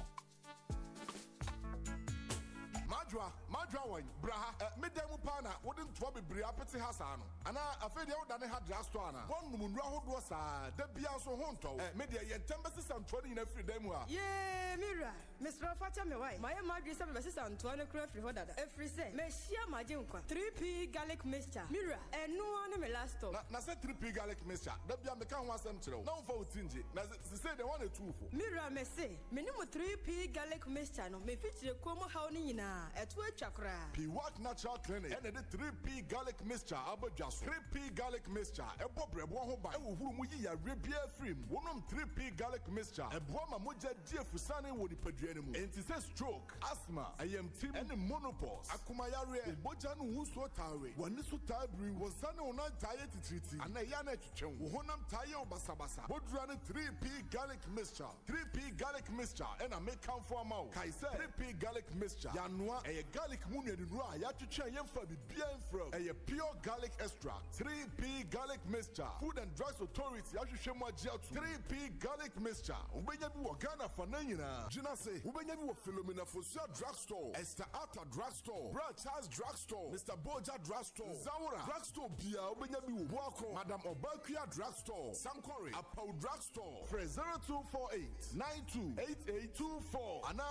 Madra one, Braha, Midemu Pana, wouldn't Twabby Bria Petty Hassan, and I feel you than I had last one. One woman was the Biaso Honto, media yet 10% and 20 in every demo. Yeah, Mira, Miss Rafata, my wife, my Madrid assistant, 20 crafty for that. Every say, Messia Majunka, 3P garlic mixture, Mira, and no one may last stop. Nasa 3P garlic mixture, the Biamekan was central. No for Tingy, as say they want a two. Mira may say, minimum 3P garlic mixture, no, may feature Como Haunina. At work chakra. Piwak Natural Clinic and the 3P garlic mixture, Abajas, 3P garlic mixture, a bobre, one by Umuya, Rebia Frim, 3P garlic mixture, a Brahma Moja dear Fusani would be pedrenum. And it says stroke, asthma, I am team and monopause, Akumayare, Bojan Wuswatawe, Wanisu Tabri, was Sano on tired to treat, and a Yana Chum, Honam Tayo Basabasa, Bodrana 3P garlic mixture, 3P garlic mixture, and I make come for a mouth. Kaisa 3P garlic mixture, Yanua. A garlic moon and raw, ya to change for the bien from a pure garlic extract, 3P garlic mixture, Food and Drugs Authority, I should show my jet 3P garlic mixture, Ubeyabu Ghana for Nana, Jinase, Ubeyabu Philomena for Sir Drugstore, Esther Arthur Drugstore, Brad Charles Drugstore, Mr. Boja Drugstore, Zawara Drugstore, Bia, Ubeyabu Wako, Madam Obakia Drugstore, Sankori, Apo Drugstore, Fresh 0248 928824, and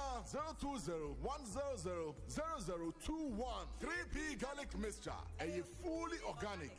020 100 0021 3P garlic mixture, a fully organic.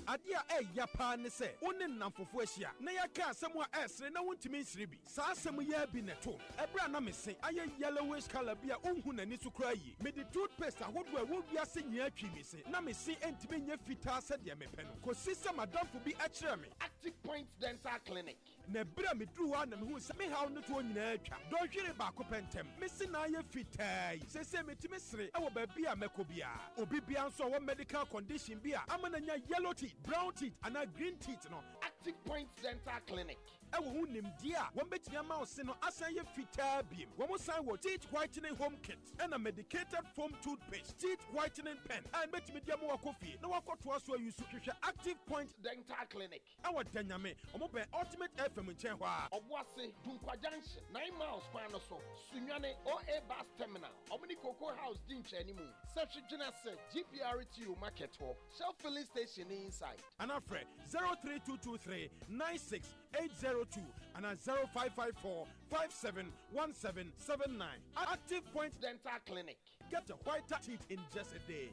Adia Japan say, Unin Namfufuasia, Nayaka, somewhere else, and no one to miss Ribi. Sassam ya be neto. Abraham missing, I a yellowish color beer, Unhun and Nisucray. Made the toothpaste, I would be a senior missing. Namisi and Timina Fita said Yamepen. Cause sister Madame will be at Chermy. Active Point Dental Clinic. Nebra me drew one who is somehow not one in a trap. Don't hear about Copentem. Missing I Fita. Say me to Miss Ray, our baby a Mecobia. Obibian so one medical condition beer. I'm an yellow teeth, brown teeth, and a green teeth. No. Active Point Dental Clinic. I will name dear. One bet your mouse in Asaya Fita beam. One more sign what teeth whitening home kit and a medicated foam toothpaste, teeth whitening pen, and bet me dear more coffee. No one to us where you secure Active Point Dental Clinic. Our Denyame, or mobile ultimate FM in Chenwa. Or was it Dunkwa Junction, 9 miles, Panoso, Sunyane OA Bus Terminal, Omni Cocoa House Dinch anymore. Search Genasa GPRTU Market Hall, Shell Filling Station inside. And our friend 03223 96802 and 0554 571779. Active Point Dental Clinic. Get a whiter teeth in just a day.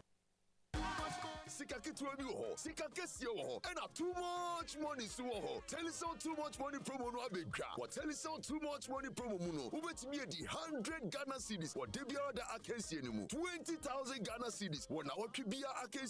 Sika Kitwa New Sika Kesio, and too much money so Teleson too much money promo no abekra. What Teleson too much money promo muno. Who bet me the 100 Ghana cedis. What Debia da Akensi anymore. 20,000 Ghana cedis. What now Kibia Akensi